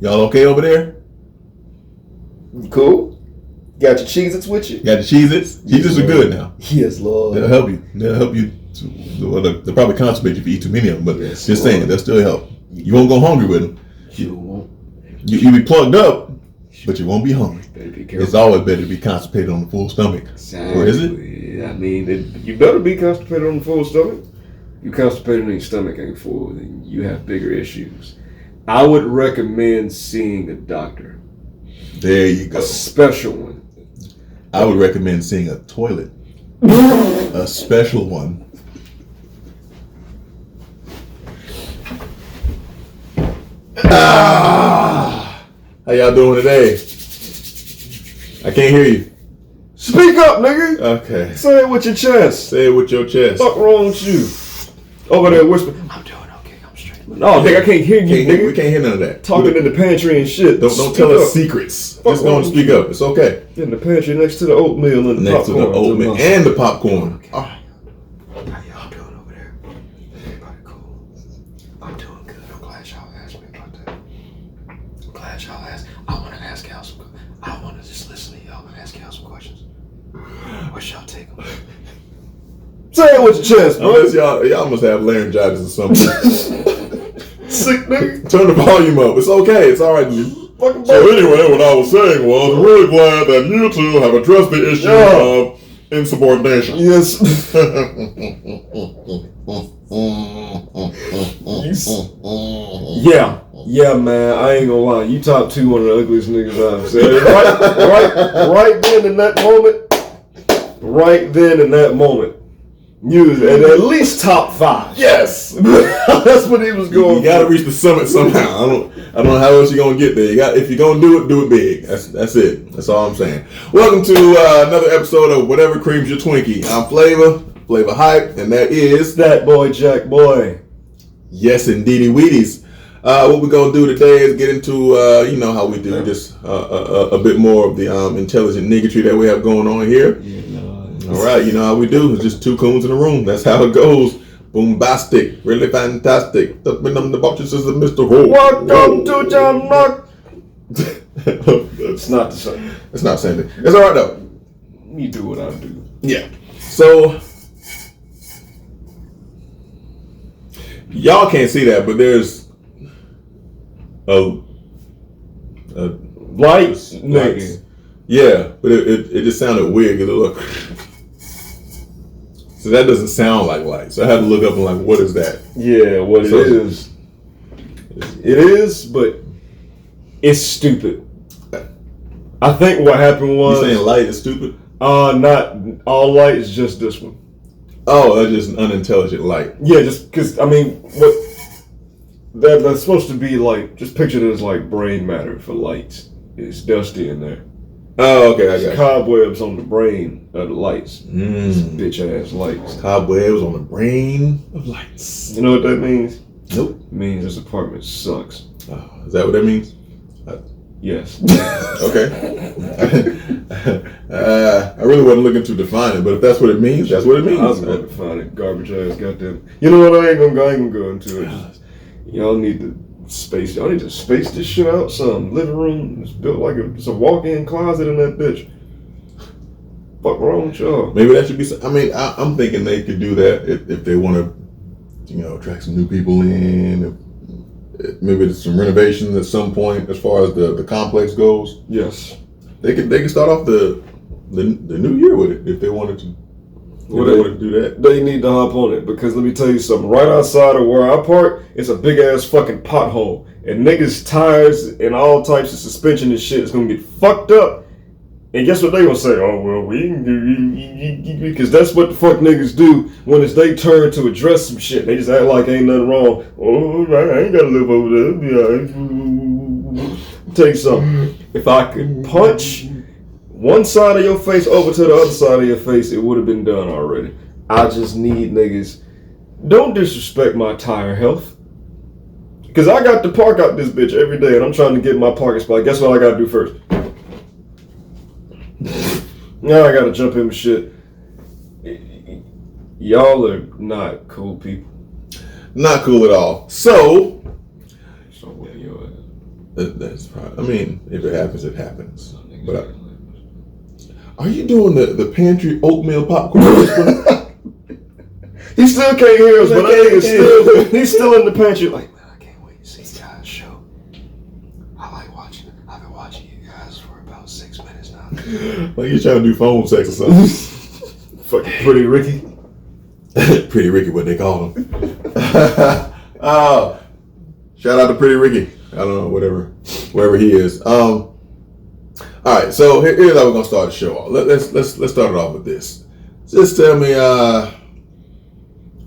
Y'all okay over there? Cool. Got your Cheez-Its with you? Got the Cheez-Its? Cheez-Its are good now. Yes, Lord. They'll help you. Well, they'll probably constipate you if you eat too many of them, but yes, just Lord. saying, they'll still help. You won't go hungry with them. You won't. You'll be plugged up, but you won't be hungry. Better be careful. It's always better to be constipated on the full stomach. Exactly. Or is it? I mean, you better be constipated on the full stomach. You constipated and your stomach ain't full, then you have bigger issues. I would recommend seeing a doctor. There you go. A special one. I would recommend seeing a toilet. A special one. How y'all doing today? I can't hear you. Speak up, nigga. Okay. Say it with your chest. Say it with your chest. Fuck wrong with you? Over there whispering, I'm doing okay, I'm straight. No, nigga, I can't hear you, nigga. We can't hear none of that. Talking in the pantry and shit. Don't tell us secrets. Just go and speak up. It's okay. In the pantry next to the oatmeal and the Next popcorn. to the oatmeal and the popcorn. Okay. Oh. How y'all doing over there? Everybody cool? I'm doing good. I'm glad y'all asked me about that. I'm glad y'all asked. I want to ask y'all some. I want to just listen to y'all and ask y'all some questions. What's y'all take on? Say it with your chest, bro. Unless y'all must have laryngitis or something. Sick nigga. Turn the volume up. It's okay. It's all right. So anyway, what I was saying was, I'm really glad that you two have addressed the issue of insubordination. Yes. Yeah, man. I ain't gonna lie. You top 2 one of the ugliest niggas I've said. Right then in that moment. You was at least top 5. Yes. That's what he was going You gotta reach the summit somehow. I don't know how else you're gonna get there. If you're gonna do it big. That's it. That's all I'm saying. Welcome to another episode of Whatever Creams Your Twinkie. I'm Flava Hype, and that is that boy Jack Boy. Yes, indeedy Wheaties. What we're gonna do today is get into you know how we do, just a bit more of the intelligent niggatry that we have going on here. All right, you know how we do. It's just 2 coons in a room. That's how it goes. Boombastic, really fantastic. The boxes is Mr. Ho. Welcome to Jam Rock. It's not the same. It's not the same thing. It's all right though. You do what I do. Yeah. So y'all can't see that, but there's lights, nigga. Yeah, but it just sounded weird. Cause it looked. So that doesn't sound like light. So I had to look up and like, what is that? Yeah, what it is. It is, but it's stupid. I think what happened was. You saying light is stupid? Not all light is just this one. Oh, that's just an unintelligent light. Yeah, just because, I mean, what that's supposed to be like, just picture it as like brain matter for lights. It's dusty in there. Oh, okay, I got it. Cobwebs on the brain of the lights. Bitch ass lights. Cobwebs on the brain of lights. You know what that means? Nope. It means this apartment sucks. Oh, is that what that means? Yes. Okay. I really wasn't looking to define it, but if that's what it means, that's what it means. I was going to define it. Garbage ass, goddamn. You know what? I ain't gonna go into it. Y'all need to space this shit out some. Living room is built like it's a walk-in closet in that bitch. Fuck wrong with y'all? Maybe that should be. I mean, I'm thinking they could do that if they want to, you know, attract some new people in. Maybe there's some renovations at some point as far as the complex goes. Yes, they could start off the new year with it if they wanted to. If they wanted to do that. They need to hop on it because let me tell you something. Right outside of where I park, it's a big ass fucking pothole, and niggas' tires and all types of suspension and shit is gonna get fucked up. And guess what they gonna say? Oh well, we can do because that's what the fuck niggas do when it's they turn to address some shit. They just act like ain't nothing wrong. Oh, I ain't gotta live over there. Yeah. Tell you something. If I could punch one side of your face over to the other side of your face, it would have been done already. I just need niggas. Don't disrespect my tire health. Because I got to park out this bitch every day and I'm trying to get my parking spot. Guess what I gotta do first? Now I gotta jump in with shit. Y'all are not cool people. Not cool at all. So what are your That's probably, I mean, if it happens, it happens. But are you doing the pantry oatmeal popcorn? He still can't hear us, but I think he's still in the pantry. Like, man, I can't wait to see you guys' show. I've been watching you guys for about 6 minutes now. Like you're trying to do phone sex or something. Fucking Pretty Ricky. Pretty Ricky, what they call him. Shout out to Pretty Ricky. I don't know, wherever he is. All right, so here's how we're gonna start the show off. Let's start it off with this. Just tell me,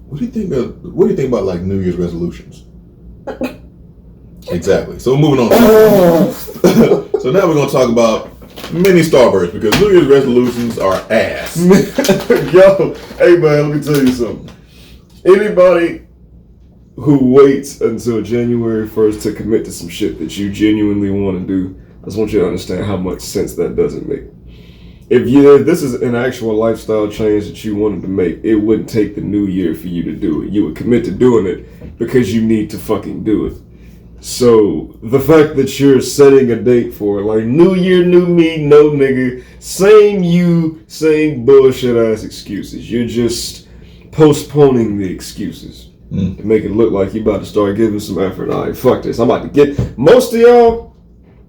what do you think about like New Year's resolutions? Exactly. So moving on. So now we're gonna talk about mini Starbursts because New Year's resolutions are ass. Yo, hey man, let me tell you something. Anybody who waits until January 1st to commit to some shit that you genuinely want to do, I just want you to understand how much sense that doesn't make. If this is an actual lifestyle change that you wanted to make, it wouldn't take the new year for you to do it. You would commit to doing it because you need to fucking do it. So the fact that you're setting a date for like new year, new me, no nigga, same you, same bullshit ass excuses. You're just postponing the excuses to make it look like you about to start giving some effort. All right, fuck this. I'm about to get most of y'all.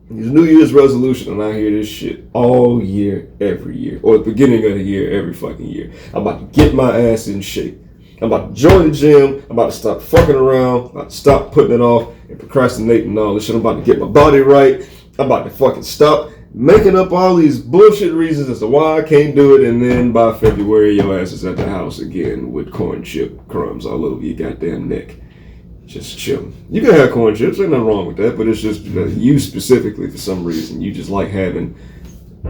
These New Year's resolution, and I hear this shit all year, every year, or at the beginning of the year, every fucking year. I'm about to get my ass in shape. I'm about to join the gym. I'm about to stop fucking around. I'm about to stop putting it off and procrastinating and all this shit. I'm about to get my body right. I'm about to fucking stop making up all these bullshit reasons as to why I can't do it. And then by February, your ass is at the house again with corn chip crumbs all over your goddamn neck. Just chilling. You can have corn chips, ain't nothing wrong with that, but it's just you specifically, for some reason, you just like having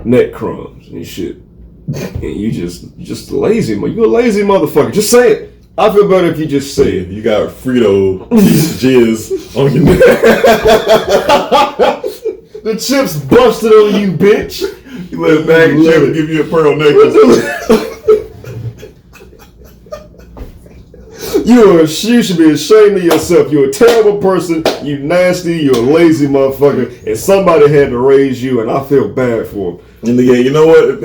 neck crumbs and shit. And you just lazy, you a lazy motherfucker. Just say it. I feel better if you just say it. You got Frito jizz on your neck. The chips busted on you, bitch. You let a bag of chips give you a pearl necklace. You should be ashamed of yourself. You're a terrible person. You nasty. You're a lazy motherfucker. And somebody had to raise you, and I feel bad for them. And again, you know what?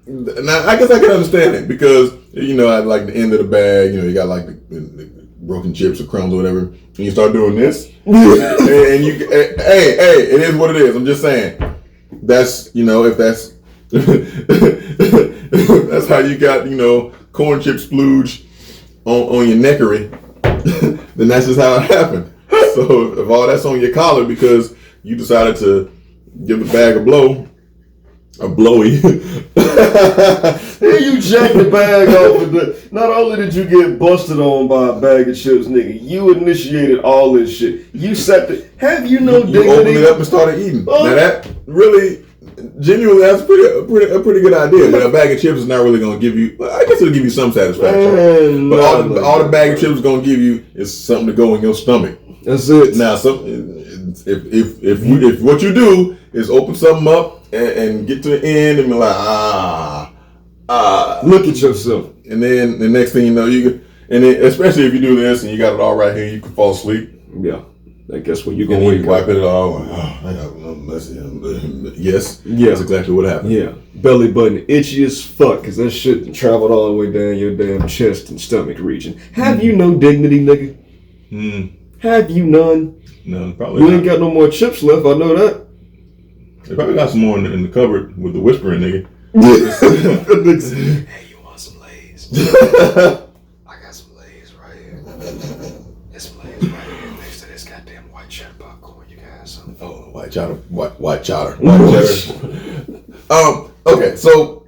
Now I guess I can understand it because at like the end of the bag, you got like the broken chips or crumbs or whatever, and you start doing this, and you, hey, it is what it is. I'm just saying. That's if that's that's how you got corn chip splooge on your neckery, then that's just how it happened. So if all that's on your collar because you decided to give the bag a blowy. Then you jacked the bag off of not only did you get busted on by a bag of chips, nigga, you initiated all this shit. You set the, have you no dignity? You opened it up and started eating. Now that really, genuinely, that's a pretty good idea. But a bag of chips is not really going to give you, I guess it'll give you some satisfaction. But all the bag of chips is going to give you is something to go in your stomach. That's it. Now, if what you do is open something up and get to the end and be like, look at yourself. And then the next thing you know, and then especially if you do this and you got it all right here, you can fall asleep. Yeah. I guess when you go wake up. Wipe it all. I got yes. Yeah. That's exactly what happened. Yeah. Belly button itchy as fuck because that shit traveled all the way down your damn chest and stomach region. Have you no dignity, nigga? Have you none? No, probably You not. ain't got no more chips left, I know that. They probably got some more in the cupboard with the whispering nigga. Hey, you want some Lay's? I got some Lay's right here. There's some Lay's right here next to this goddamn white cheddar popcorn. You got some? Oh, white cheddar. White cheddar. Okay, so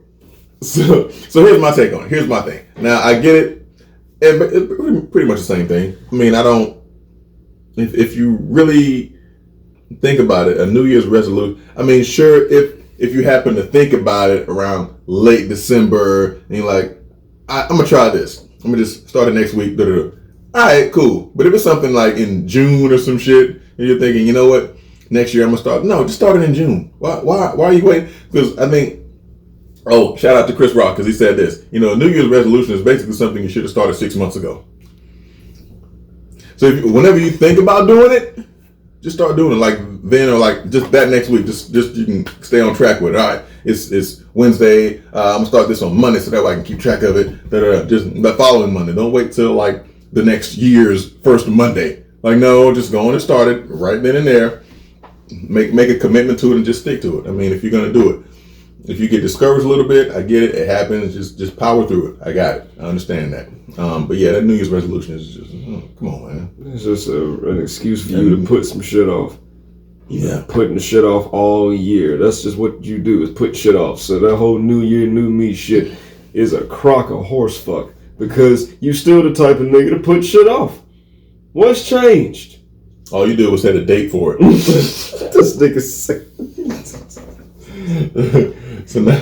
here's my take on it. Here's my thing. Now I get it. It's pretty much the same thing. I mean, I don't. If you really think about it, a New Year's resolution. I mean, sure, if you happen to think about it around late December and you're like, I'm gonna try this. I'm gonna just start it next week. All right, cool. But if it's something like in June or some shit, and you're thinking, you know what, next year I'm gonna start. No, just start it in June. Why are you waiting? Because I think. Oh, shout out to Chris Rock because he said this. New Year's resolution is basically something you should have started 6 months ago. So whenever you think about doing it, just start doing it. Like then or like just that next week, just you can stay on track with it. All right, it's Wednesday. I'm gonna start this on Monday so that way I can keep track of it. Just the following Monday. Don't wait till like the next year's first Monday. Like no, just go on and start it right then and there. Make a commitment to it and just stick to it. I mean, if you're gonna do it. If you get discouraged a little bit, I get it. It happens. Just power through it. I got it. I understand that. But yeah, that New Year's resolution is just come on, man. It's just an excuse for you to put some shit off. Yeah, putting the shit off all year. That's just what you do is put shit off. So that whole New Year, New Me shit is a crock of horse fuck because you still the type of nigga to put shit off. What's changed? All you did was set a date for it. This nigga sick. So now,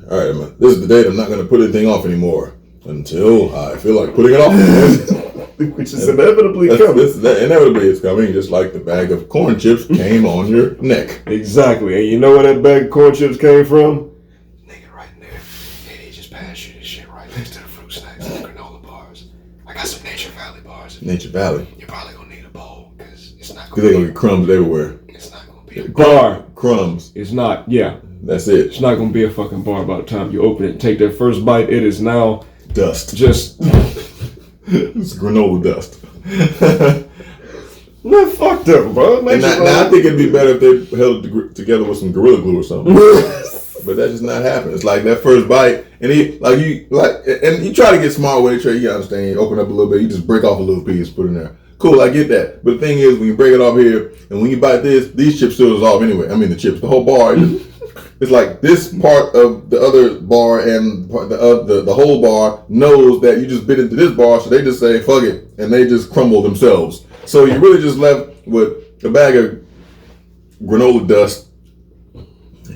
all right, man. This is the date I'm not going to put anything off anymore until I feel like putting it off again. Which is inevitably coming. Inevitably it's coming, just like the bag of corn chips came on your neck. Exactly. And you know where that bag of corn chips came from? Nigga right in there. Hey, he just passed you this shit right next to the fruit snacks and granola bars. I got some Nature Valley bars. Nature Valley? You're probably going to need a bowl because it's not going to be. Because they're going to get crumbs everywhere. It's not going to be a bar. Crumbs. It's not, yeah. That's it. It's not going to be a fucking bar by the time you open it and take that first bite. It is now dust. Just it's granola dust. Man, fuck them, bro. Now I think it'd be better if they held it together with some Gorilla Glue or something. But that just not happening. It's like that first bite, and you try to get smart with it. Trey, you understand? You open up a little bit, you just break off a little piece, put it in there. Cool, I get that. But the thing is, when you break it off here, and when you bite these chips still dissolve anyway. I mean, the chips, the whole bar. It's like this part of the other bar and the whole bar knows that you just bit into this bar, so they just say fuck it, and they just crumble themselves. So you're really just left with a bag of granola dust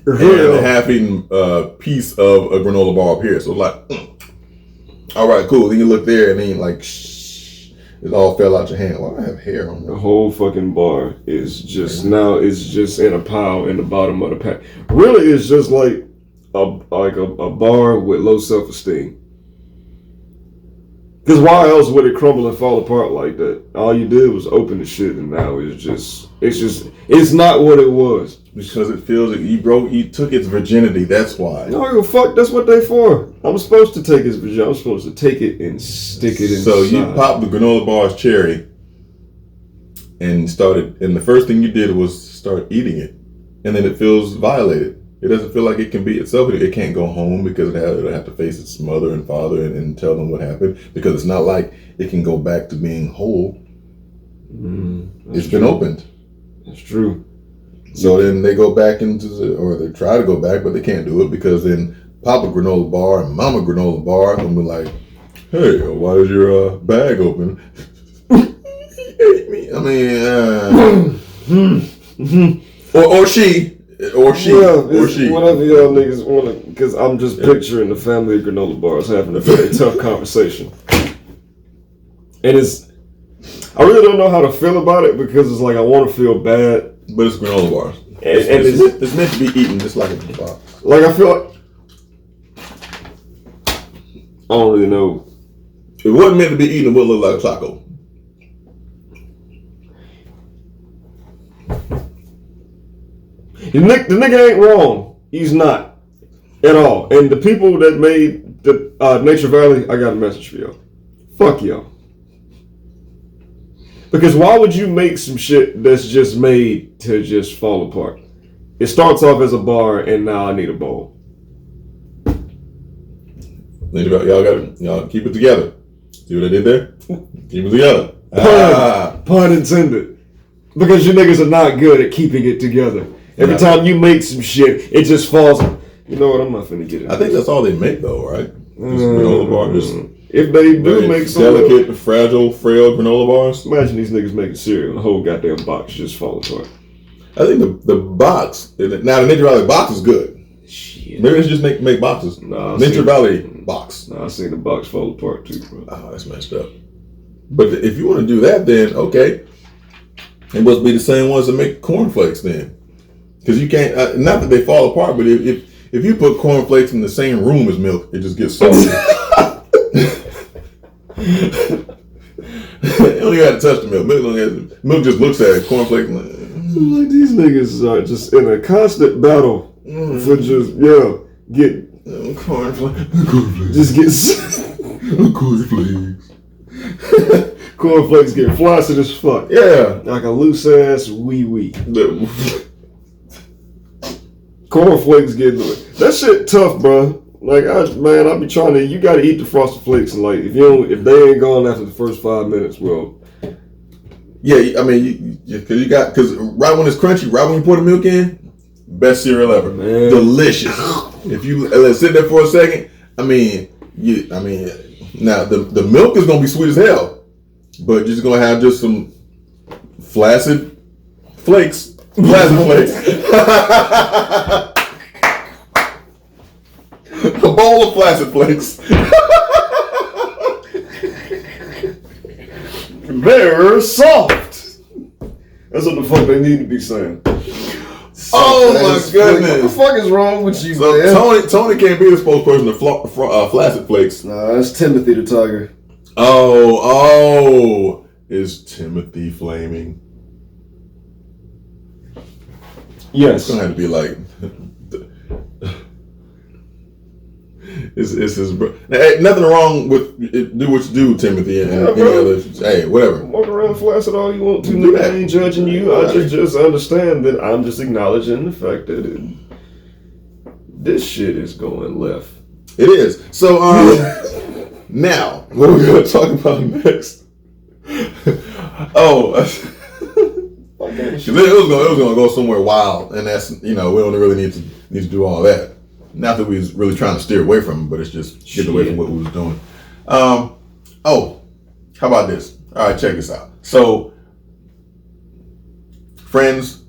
and a half-eaten piece of a granola bar up here. So like, all right, cool. Then you look there, and then like, it all fell out your hand. Why do I have hair on the whole fucking bar is just now is just in a pile in the bottom of the pack. Really, it's just like a bar with low self-esteem. Because why else would it crumble and fall apart like that? All you did was open the shit, and now it's not what it was. Because it feels like you took its virginity. That's why. No, fuck. That's what they for. I'm supposed to take its virginity. I'm supposed to take it and stick it inside. So you popped the granola bars cherry, and the first thing you did was start eating it, and then it feels violated. It doesn't feel like it can be itself. It can't go home because it'll have to face its mother and father and tell them what happened, because it's not like it can go back to being whole. It's been opened. That's true. So then they go back or they try to go back, but they can't do it because then Papa granola bar and Mama granola bar will be like, hey, why is your bag open? I mean, or she. Or she. Whatever y'all niggas want to, because I'm just picturing the family of granola bars having a very tough conversation. And I really don't know how to feel about it because it's like I want to feel bad. But it's granola bars. It's meant to be eaten just like a box. Like I feel like, I don't really know. If it wasn't meant to be eaten, it wouldn't look like a taco. The nigga ain't wrong. He's not at all. And the people that made the Nature Valley, I got a message for y'all. Fuck y'all. Because why would you make some shit that's just made to just fall apart? It starts off as a bar, and now I need a bowl. Y'all keep it together. See what I did there? Keep it together. Pun intended. Because you niggas are not good at keeping it together. Every time you make some shit, it just falls. You know what? I'm not finna get it. I think that's all they make, though, right? Just granola bar. If they do make some delicate, fragile, frail granola bars. Imagine these niggas making cereal and the whole goddamn box just fall apart. I think the box. Now the Nature Valley box is good. Shit. Maybe they should just make boxes. Nature Valley box. I seen the box fall apart too, bro. Oh, that's messed up. But if you want to do that, then okay. It must be the same ones that make cornflakes then, because you can't. Not that they fall apart, but if you put cornflakes in the same room as milk, it just gets salty. It don't even have to touch the milk. Milk just looks at it. Cornflakes. Like these niggas are just in a constant battle for just get cornflakes. Just get cornflakes. Cornflakes get flaccid as fuck. Yeah, like a loose ass wee. Cornflakes get that shit tough, bro. Like I be trying to. You gotta eat the Frosted Flakes, and like if they ain't gone after the first 5 minutes, well. Yeah, I mean, because right when it's crunchy, right when you pour the milk in, best cereal ever, man. Delicious. If you let it sit there for a second, now the milk is gonna be sweet as hell, but you're just gonna have just some flaccid flakes, a bowl of flaccid flakes. They're soft. That's what the fuck they need to be saying. Oh my goodness! What the fuck is wrong with you, so man? Tony can't be the spokesperson of Flaccid Flakes. Nah, that's Timothy the Tiger. Oh, is Timothy flaming? Yes. It's gonna have to be like. It's his bro. Hey, nothing wrong with it, do what you do, Timothy, and any other. Hey, whatever. Walk around flaccid all you want to. Nigga, I ain't judging you. I just understand that I'm just acknowledging the fact that this shit is going left. It is. So now what are we gonna talk about next? It was gonna go somewhere wild, and that's we don't really need to do all that. Not that we was really trying to steer away from it, but it's just get away from what we was doing. How about this? All right, check this out. So, friends,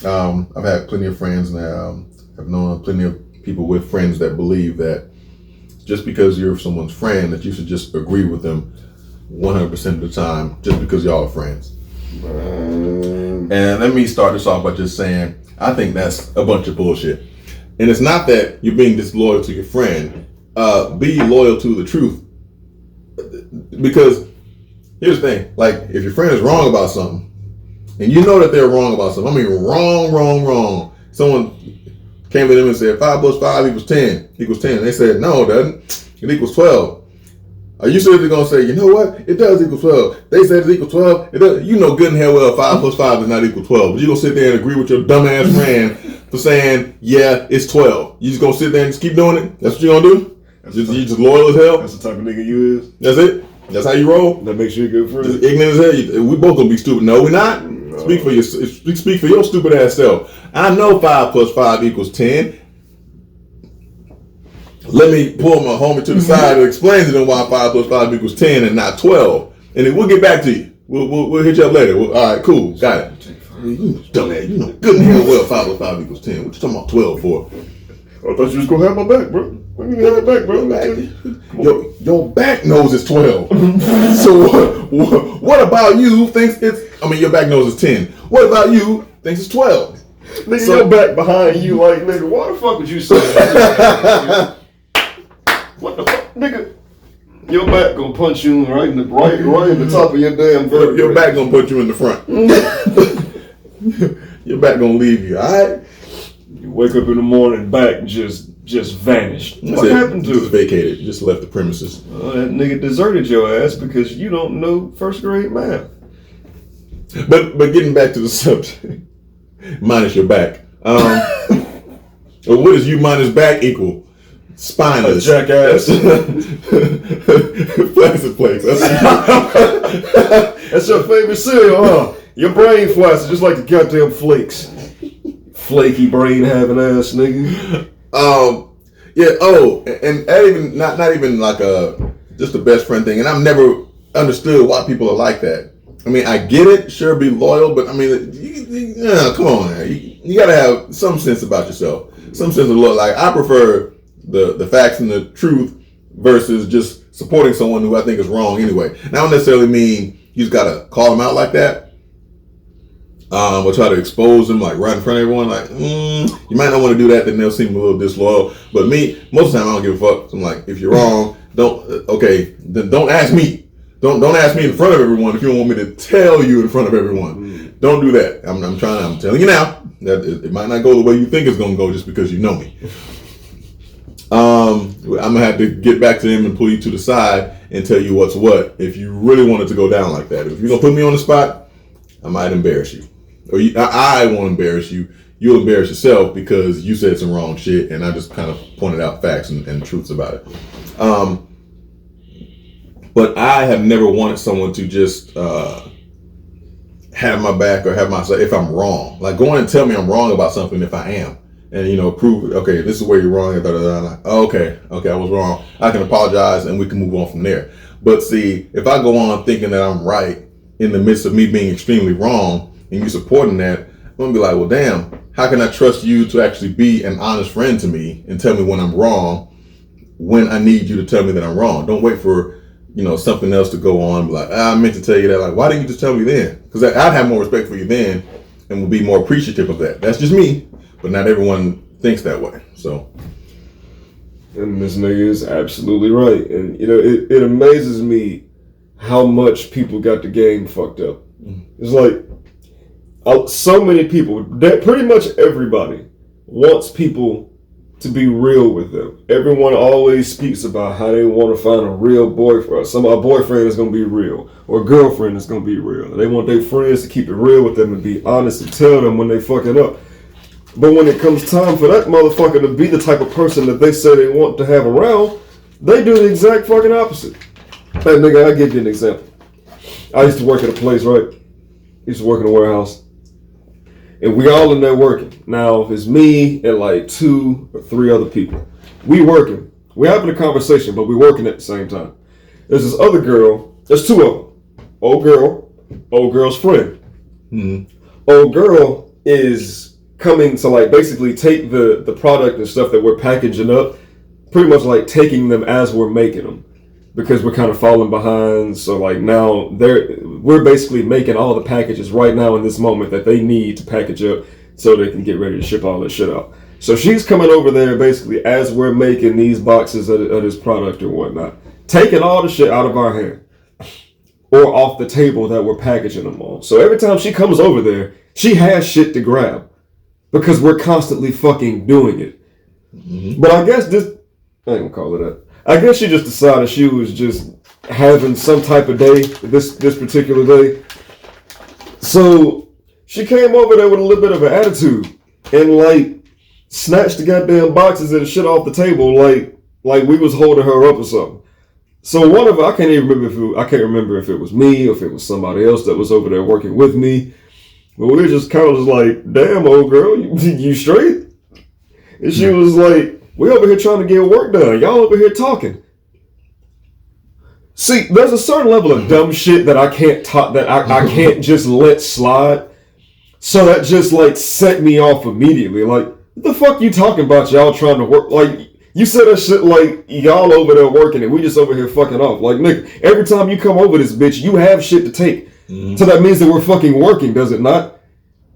I've had plenty of friends now. I've known plenty of people with friends that believe that just because you're someone's friend, that you should just agree with them 100% of the time, just because y'all are friends. And let me start this off by just saying, I think that's a bunch of bullshit. And it's not that you're being disloyal to your friend. Be loyal to the truth. Because here's the thing, like if your friend is wrong about something, and you know that they're wrong about something, I mean wrong. Someone came to them and said 5 + 5 = 10. They said, no, it doesn't. It equals 12. Are you seriously going to say, you know what? It does equal 12. They said it equals 12. It does. You know good and hell well 5 + 5 does not equal 12. But you're going to sit there and agree with your dumbass friend for saying, yeah, it's 12. You just going to sit there and just keep doing it? That's what you're going to do? You just loyal as hell? That's the type of nigga you is? That's it? That's how you roll? That makes you a good friend? Just ignorant as hell? We both going to be stupid. No, we're not. No. Speak for your stupid ass self. I know 5 + 5 = 10. Let me pull my homie to the side and explain to them why 5 + 5 = 10 and not 12. And then we'll get back to you. We'll hit you up later. All right, cool. Got it. You dumbass. You know good and hell well 5 + 5 = 10. What you talking about 12 for? I thought you was going to have my back, bro. Let me have my back, bro. Your back knows it's 12. So what about you thinks it's... I mean, your back knows it's 10. What about you thinks it's 12? Nigga, your back behind you like, nigga, why the fuck would you say that? What the fuck, nigga? Your back gonna punch you right in the top of your damn vertebrae. Your back gonna put you in the front. Your back gonna leave you, alright? You wake up in the morning, back just vanished. What happened to it? Just vacated. Just left the premises. That nigga deserted your ass because you don't know first grade math. But getting back to the subject, minus your back. What does you minus back equal? Spineless. Jackass. Flaccid Flakes. That's your favorite cereal, huh? Your brain flaccid just like the goddamn flakes. Flaky brain having ass nigga. Yeah. Oh, and even not even like just a best friend thing. And I've never understood why people are like that. I mean, I get it. Sure, be loyal, but I mean, come on, man. You gotta have some sense about yourself. Some sense of look. Like I prefer the facts and the truth versus just supporting someone who I think is wrong anyway. And I don't necessarily mean you just gotta call them out like that. Or try to expose them like right in front of everyone. Like, you might not want to do that, then they'll seem a little disloyal. But me, most of the time I don't give a fuck. So I'm like, if you're wrong, then don't ask me. Don't ask me in front of everyone if you don't want me to tell you in front of everyone. Don't do that. I'm telling you now that it might not go the way you think it's gonna go just because you know me. I'm gonna have to get back to them and pull you to the side and tell you what's what if you really want it to go down like that. If you're gonna put me on the spot, I might embarrass you, or I won't embarrass you. You'll embarrass yourself because you said some wrong shit, and I just kind of pointed out facts and truths about it. But I have never wanted someone to just have my back or have my side if I'm wrong. Like, go in and tell me I'm wrong about something if I am. And, prove, okay, this is where you're wrong. Like, oh, okay, I was wrong. I can apologize and we can move on from there. But see, if I go on thinking that I'm right in the midst of me being extremely wrong and you supporting that, I'm going to be like, well, damn, how can I trust you to actually be an honest friend to me and tell me when I'm wrong when I need you to tell me that I'm wrong? Don't wait for something else to go on. Be like, I meant to tell you that. Like, why didn't you just tell me then? Because I'd have more respect for you then and would be more appreciative of that. That's just me, but not everyone thinks that way. So, and this nigga is absolutely right. And it amazes me how much people got the game fucked up. It's like so many people, that pretty much everybody wants people to be real with them. Everyone always speaks about how they want to find a real boyfriend. A boyfriend is going to be real, or a girlfriend is going to be real. They want their friends to keep it real with them and be honest and tell them when they fucking up. But when it comes time for that motherfucker to be the type of person that they say they want to have around, they do the exact fucking opposite. Hey nigga, I'll give you an example. I used to work at a place, right? I used to work in a warehouse. And we all in there working. Now, it's me and like 2 or 3 other people. We working. We having a conversation, but we working at the same time. There's this other girl. There's 2 of them. Old girl's friend. Mm-hmm. Old girl is coming to like basically take the product and stuff that we're packaging up, pretty much like taking them as we're making them. Because we're kind of falling behind, so like now we're basically making all the packages right now in this moment that they need to package up so they can get ready to ship all this shit out. So she's coming over there basically as we're making these boxes of this product or whatnot, taking all the shit out of our hand or off the table that we're packaging them on. So every time she comes over there, she has shit to grab because we're constantly fucking doing it. Mm-hmm. But I guess I ain't gonna call it that. I guess she just decided she was just having some type of day, this particular day. So she came over there with a little bit of an attitude and like snatched the goddamn boxes and shit off the table like we was holding her up or something. So one of I can't remember if it was me or if it was somebody else that was over there working with me. But we were just kind of just like, damn old girl, you straight? And she was like, we over here trying to get work done. Y'all over here talking. See, there's a certain level of dumb shit that I can't I can't just let slide. So that just like set me off immediately. Like, what the fuck you talking about? Y'all trying to work? Like, you said that shit like y'all over there working and we just over here fucking off. Like, nigga, every time you come over this bitch, you have shit to take. Mm-hmm. So that means that we're fucking working, does it not?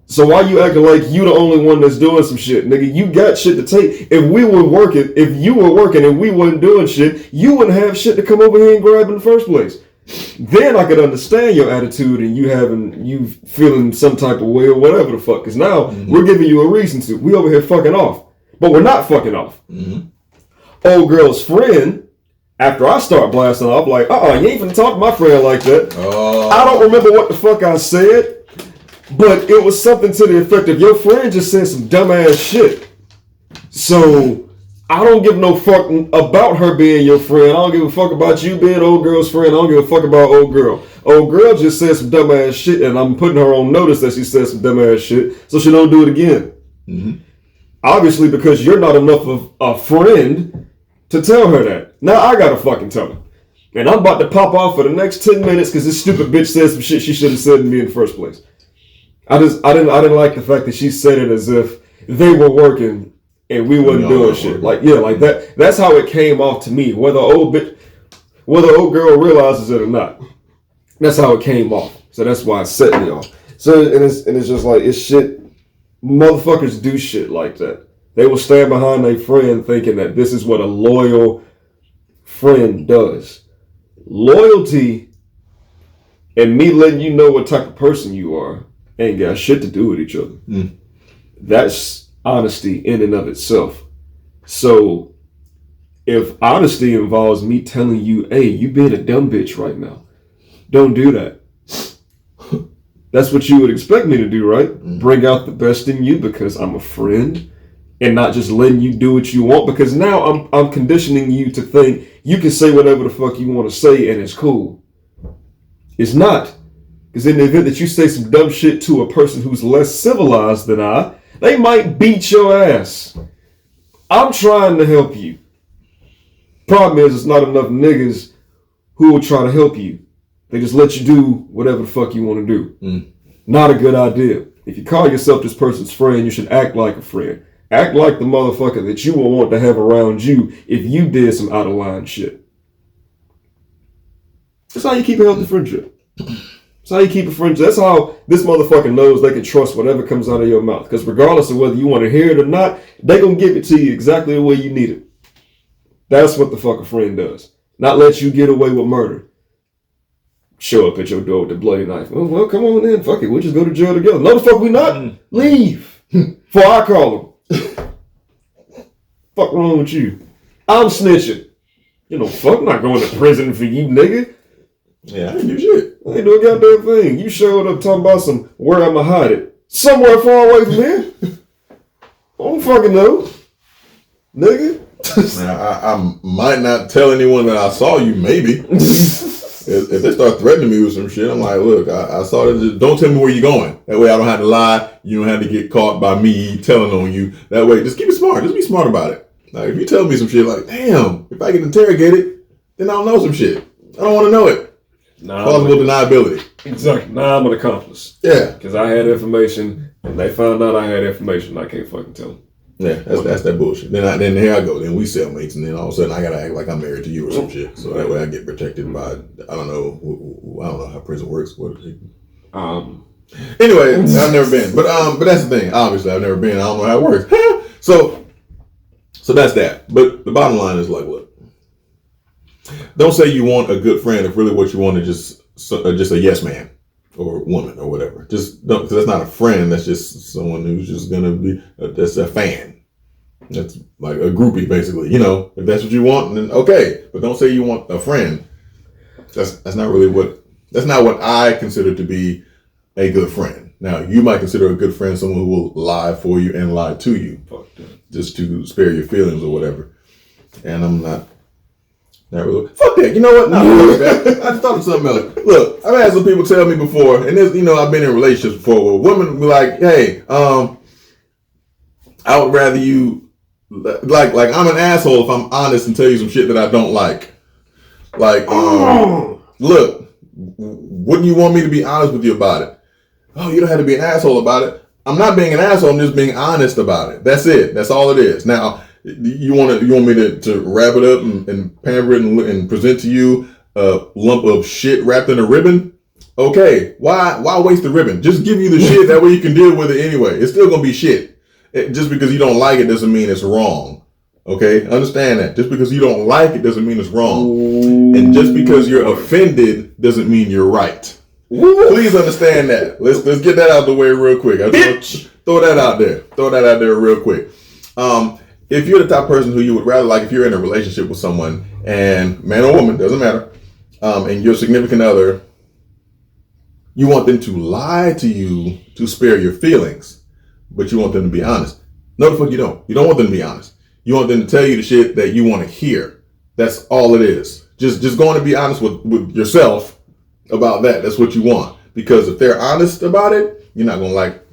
So why you acting like you the only one that's doing some shit? Nigga, you got shit to take. If you were working and we wasn't doing shit, you wouldn't have shit to come over here and grab in the first place. Then I could understand your attitude and you feeling some type of way or whatever the fuck. Because now we're giving you a reason to. We over here fucking off. But we're not fucking off. Mm-hmm. Old girl's friend, after I start blasting off, like, you ain't finna talk to my friend like that. Oh. I don't remember what the fuck I said. But it was something to the effect of your friend just said some dumbass shit. So I don't give no fuck about her being your friend. I don't give a fuck about you being old girl's friend. I don't give a fuck about old girl. Old girl just said some dumbass shit, and I'm putting her on notice that she said some dumbass shit so she don't do it again. Mm-hmm. Obviously, because you're not enough of a friend to tell her that. Now I gotta fucking tell her. And I'm about to pop off for the next 10 minutes because this stupid bitch said some shit she should have said to me in the first place. I didn't like the fact that she said it as if they were working and we wasn't doing shit. Like, yeah, like that. That's how it came off to me. Whether old girl realizes it or not, that's how it came off. So that's why it set me off. So and it's just like it's shit. Motherfuckers do shit like that. They will stand behind their friend thinking that this is what a loyal friend does. Loyalty and me letting you know what type of person you are ain't got shit to do with each other. That's honesty in and of itself. So if honesty involves me telling you, hey, you being a dumb bitch right now, don't do that. That's what you would expect me to do, right? Bring out the best in you because I'm a friend, and not just letting you do what you want, because now I'm conditioning you to think you can say whatever the fuck you want to say and it's cool. It's not. Because in the event that you say some dumb shit to a person who's less civilized than I, they might beat your ass. I'm trying to help you. Problem is, it's not enough niggas who will try to help you. They just let you do whatever the fuck you want to do. Not a good idea. If you call yourself this person's friend, you should act like a friend. Act like the motherfucker that you will want to have around you if you did some out of line shit. That's how you keep a healthy friendship. That's how you keep a friendship. That's how this motherfucker knows they can trust whatever comes out of your mouth. Because regardless of whether you want to hear it or not, they gonna give it to you exactly the way you need it. That's what the fuck a friend does. Not let you get away with murder. Show up at your door with the bloody knife. Well, come on in. Fuck it. We'll just go to jail together. No, the fuck we not. Leave. Before I call them. Fuck wrong with you? I'm snitching. You know, fuck not going to prison for you, nigga. Yeah, I didn't do shit. I ain't do a goddamn thing. You showed up talking about some where I'ma hide it. Somewhere far away from here. I don't fucking know. Nigga. Now, I might not tell anyone that I saw you, maybe. If they start threatening me with some shit, I'm like, look, I saw this. Don't tell me where you're going. That way I don't have to lie. You don't have to get caught by me telling on you. That way, just keep it smart. Just be smart about it. Like, if you tell me some shit like, damn, if I get interrogated, then I'll know some shit. I don't want to know it. Plausible deniability. Exactly. Nah, I'm an accomplice. Yeah. Because I had information, and they found out I had information. I can't fucking tell them. Yeah, that's that bullshit. Then here I go. Then we cellmates, and then all of a sudden I gotta act like I'm married to you or some shit. So that way I get protected by I don't know how prison works. Anyway, I've never been, but that's the thing. Obviously, I've never been. I don't know how it works. So that's that. But the bottom line is like, look, don't say you want a good friend if really what you want is just a yes man or woman or whatever. Just don't, because that's not a friend. That's just someone who's just gonna be that's a fan. That's like a groupie, basically. You know, if that's what you want, then okay. But don't say you want a friend. That's not really that's not what I consider to be a good friend. Now, you might consider a good friend someone who will lie for you and lie to you, just to spare your feelings or whatever. And I'm not really. Fuck that. You know what? I just thought of something else. Look, I've had some people tell me before, and this, I've been in relationships before where women be like, hey, I would rather you, like I'm an asshole if I'm honest and tell you some shit that I don't like. Like, look, wouldn't you want me to be honest with you about it? Oh, you don't have to be an asshole about it. I'm not being an asshole. I'm just being honest about it. That's it. That's all it is. Now, you want me to wrap it up and pamper it and present to you a lump of shit wrapped in a ribbon? Okay. Why waste the ribbon? Just give you the shit. That way you can deal with it anyway. It's still gonna be shit. Just because you don't like it doesn't mean it's wrong. Okay? Understand that. Just because you don't like it doesn't mean it's wrong. And just because you're offended doesn't mean you're right. Please understand that. Let's get that out the way real quick. Throw that out there. Throw that out there real quick. If you're the type of person who you would rather, like if you're in a relationship with someone, and man or woman, doesn't matter, and your significant other, you want them to lie to you to spare your feelings, but you want them to be honest. No, the fuck you don't. You don't want them to be honest. You want them to tell you the shit that you want to hear. That's all it is. Just going to be honest with yourself about that. That's what you want. Because if they're honest about it, you're not going to like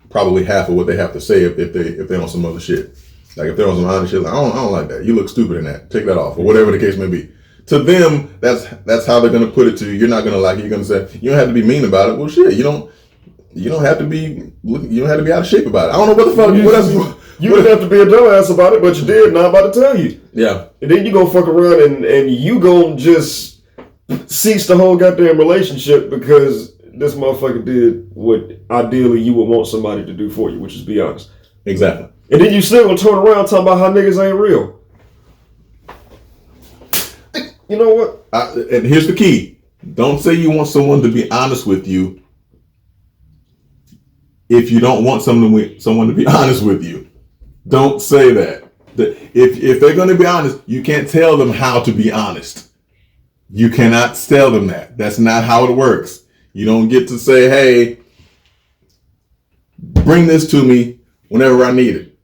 probably half of what they have to say if they're on some other shit. Like if they're on some honest shit, like, I don't like that. You look stupid in that. Take that off, or whatever the case may be. To them, that's how they're gonna put it to you. You're not gonna like it. You're gonna say you don't have to be mean about it. Well, shit, you don't have to be out of shape about it. I don't know what the fuck. What else? You didn't have to be a dumbass about it, but you did. Now I'm about to tell you. Yeah. And then you gonna fuck around and you gonna just cease the whole goddamn relationship because this motherfucker did what ideally you would want somebody to do for you, which is be honest. Exactly. And then you still gonna turn around talking about how niggas ain't real. You know what? And here's the key. Don't say you want someone to be honest with you if you don't want someone to be honest with you. Don't say that. If they're going to be honest, you can't tell them how to be honest. You cannot tell them that. That's not how it works. You don't get to say, hey, bring this to me whenever I need it.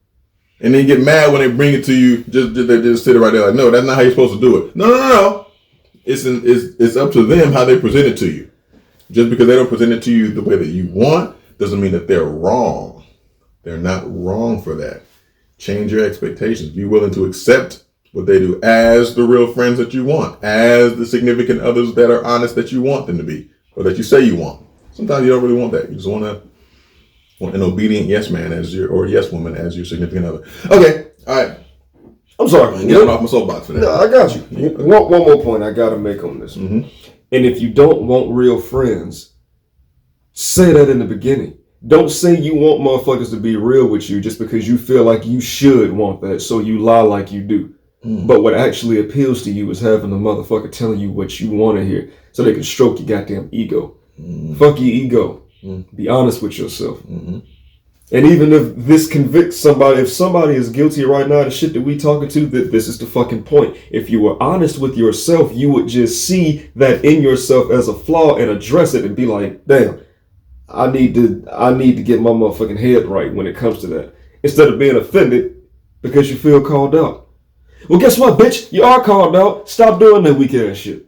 And then get mad when they bring it to you. They just sit right there like, no, that's not how you're supposed to do it. No. It's up to them how they present it to you. Just because they don't present it to you the way that you want doesn't mean that they're wrong. They're not wrong for that. Change your expectations. Be willing to accept what they do as the real friends that you want, as the significant others that are honest that you want them to be, or that you say you want. Sometimes you don't really want that. You just want an obedient yes man or yes woman as your significant other. Okay, all right. I'm sorry. I'm getting off my soapbox for that. No, I got you. One more point I got to make on this. Mm-hmm. And if you don't want real friends, say that in the beginning. Don't say you want motherfuckers to be real with you just because you feel like you should want that, so you lie like you do. But what actually appeals to you is having a motherfucker telling you what you want to hear so they can stroke your goddamn ego. Fuck your ego. Be honest with yourself. And even if this convicts somebody, if somebody is guilty right now, the shit that we talking to, this is the fucking point. If you were honest with yourself, you would just see that in yourself as a flaw and address it and be like, damn, I need to get my motherfucking head right when it comes to that. Instead of being offended because you feel called out. Well, guess what, bitch? You are called out. Stop doing that weak ass shit.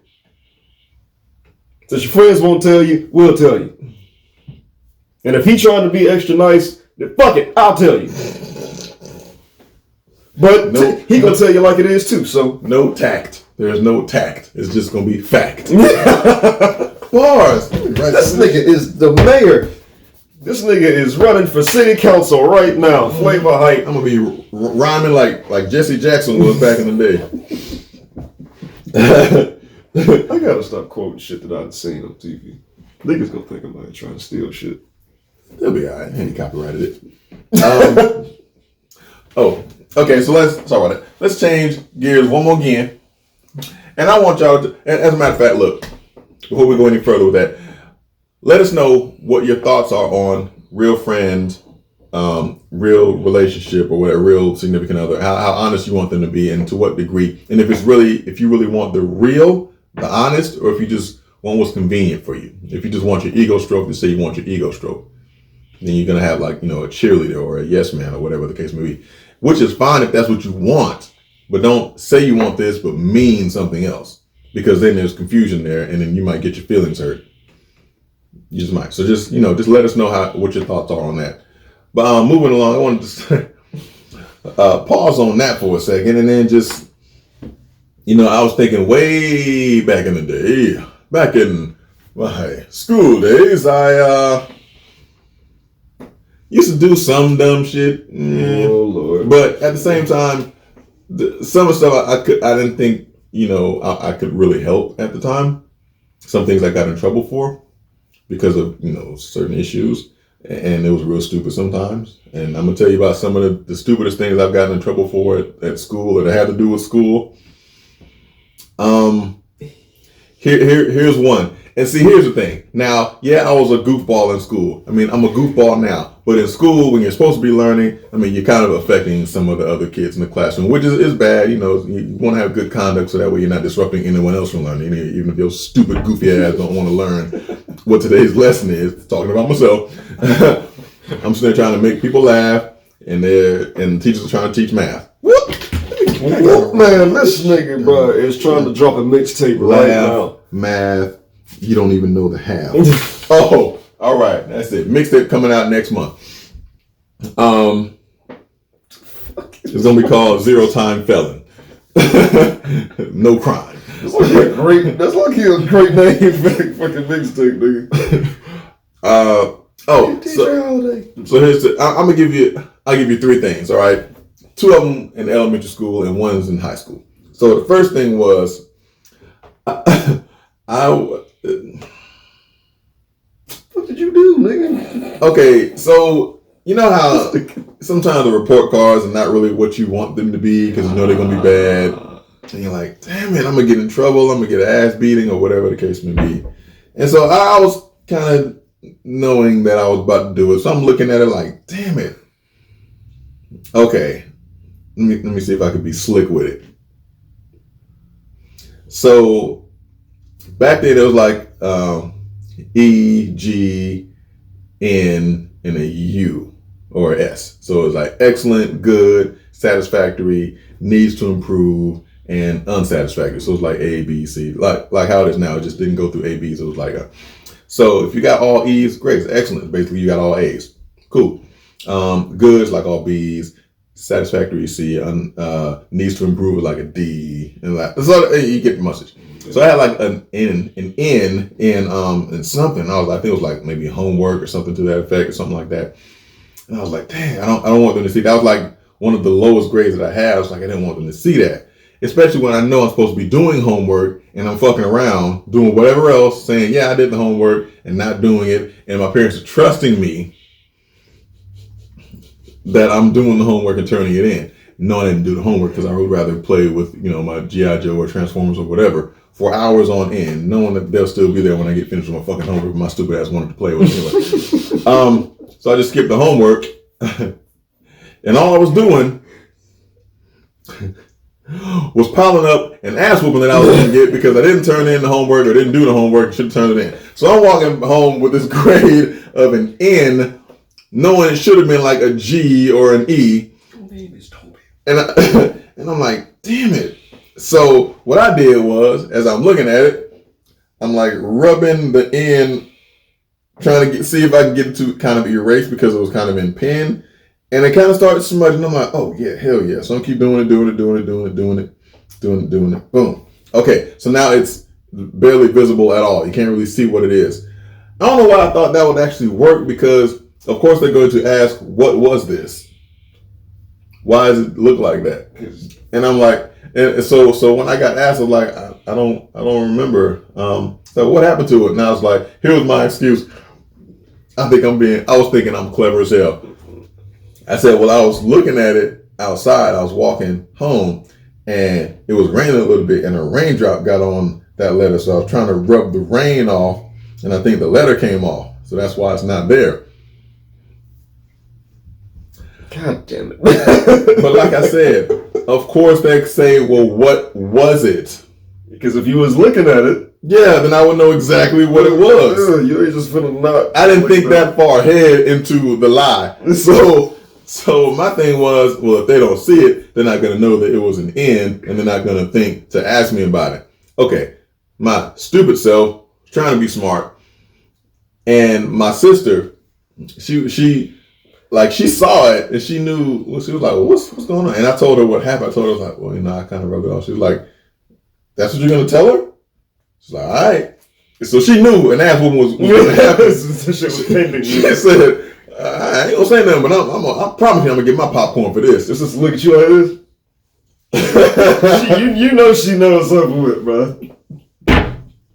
Since your friends won't tell you, we'll tell you. And if he trying to be extra nice, then fuck it, I'll tell you. But he gonna tell you like it is too, so. No tact. There's no tact. It's just gonna be fact. Bars. This nigga is the mayor. This nigga is running for city council right now. Flava hype. I'm gonna be rhyming like Jesse Jackson was back in the day. I gotta stop quoting shit that I've seen on TV. Niggas gonna think I'm like trying to steal shit. They'll be alright. He copyrighted it. Okay. So let's change gears one more again. And I want y'all to, as a matter of fact, look, before we go any further with that, let us know what your thoughts are on real friends, real relationship, or whatever, real significant other, how honest you want them to be and to what degree. And if you really want the honest, or if you just want what's convenient for you. If you just want your ego stroke, to say you want your ego stroke. Then you're going to have a cheerleader or a yes man or whatever the case may be, which is fine if that's what you want, but don't say you want this, but mean something else, because then there's confusion there and then you might get your feelings hurt. You just might. So just let us know what your thoughts are on that. But moving along, I wanted to pause on that for a second, and then just, I was thinking way back in the day, back in my school days, I used to do some dumb shit. Oh Lord! But at the same time, some of the stuff I didn't think I could really help at the time. Some things I got in trouble for because of certain issues, and it was real stupid sometimes. And I'm gonna tell you about some of the stupidest things I've gotten in trouble for at school, or that had to do with school. Here's one. And see, here's the thing. Now, yeah, I was a goofball in school. I mean, I'm a goofball now. But in school, when you're supposed to be learning, you're kind of affecting some of the other kids in the classroom, which is bad. You want to have good conduct so that way you're not disrupting anyone else from learning. Even if your stupid, goofy ass don't want to learn what today's lesson is, talking about myself. I'm sitting there trying to make people laugh, and teachers are trying to teach math. Whoop! Man, this nigga, bro, is trying to drop a mixtape right now. Math. You don't even know the half. Oh, all right. That's it. Mixtape coming out next month. It's gonna be called Zero Time Felon. No crime. That's like a great name for fucking mixtape, nigga. So here's I'll give you three things. All right, 2 of them in elementary school and 1's in high school. So the first thing was what did you do, nigga? Okay, so you know how sometimes the report cards are not really what you want them to be because they're gonna be bad. And you're like, damn it, I'm going to get in trouble. I'm going to get an ass beating or whatever the case may be. And so I was kind of knowing that I was about to do it. So I'm looking at it like, damn it. Okay, let me see if I could be slick with it. So back then it was like E, G, N, and a U or S. So it was like excellent, good, satisfactory, needs to improve, and unsatisfactory. So it's like A, B, C, like how it is now. It just didn't go through A, B. So it was like so if you got all E's, great, it's excellent. Basically, you got all A's. Cool. Good is like all B's. Satisfactory C. Needs to improve is like a D. And like so you get the message. So I had like an N in something. I think it was like maybe homework or something to that effect or something like that. And I was like, dang, I don't want them to see. That was like one of the lowest grades that I had. I was like, I didn't want them to see that. Especially when I know I'm supposed to be doing homework and I'm fucking around doing whatever else, saying, yeah, I did the homework and not doing it. And my parents are trusting me that I'm doing the homework and turning it in. No, I didn't do the homework because I would rather play with, my G.I. Joe or Transformers or whatever for hours on end, knowing that they'll still be there when I get finished with my fucking homework. My stupid ass wanted to play with it anyway. So I just skipped the homework. And all I was doing was piling up an ass whooping that I was going to get because I didn't turn in the homework or didn't do the homework. Should have turned it in. So I'm walking home with this grade of an N, knowing it should have been like a G or an E. Your name is Toby. And I'm like, damn it. So what I did was, as I'm looking at it, I'm like rubbing the N, trying to see if I can get it to kind of erase because it was kind of in pen. And it kind of started smudging. I'm like, oh yeah, hell yeah. So I'm keep doing it. Boom. Okay, so now it's barely visible at all. You can't really see what it is. I don't know why I thought that would actually work because of course they're going to ask, what was this? Why does it look like that? And I'm like, and so when I got asked, I was like, I don't remember. So what happened to it? And I was like, here was my excuse. I was thinking I'm clever as hell. I said, well, I was looking at it outside. I was walking home and it was raining a little bit and a raindrop got on that letter. So I was trying to rub the rain off and I think the letter came off. So that's why it's not there. God damn it. But like I said, of course they say, well, what was it? Because if you was looking at it, yeah, then I would know exactly what it was. You ain't just finna not. I didn't think that far ahead into the lie. So my thing was, well, if they don't see it, they're not going to know that it was an N and they're not going to think to ask me about it. Okay, my stupid self trying to be smart. And my sister, she saw it and she knew, she was like, well, what's going on? And I told her what happened. I told her, I was like, well, I kind of rubbed it off. She was like, that's what you're going to tell her? She's like, all right. So she knew an ass woman was going to happen. She said, I ain't gonna say nothing, but I promise you I'm gonna get my popcorn for this. Just look at you like this. you know she knows something with, bro.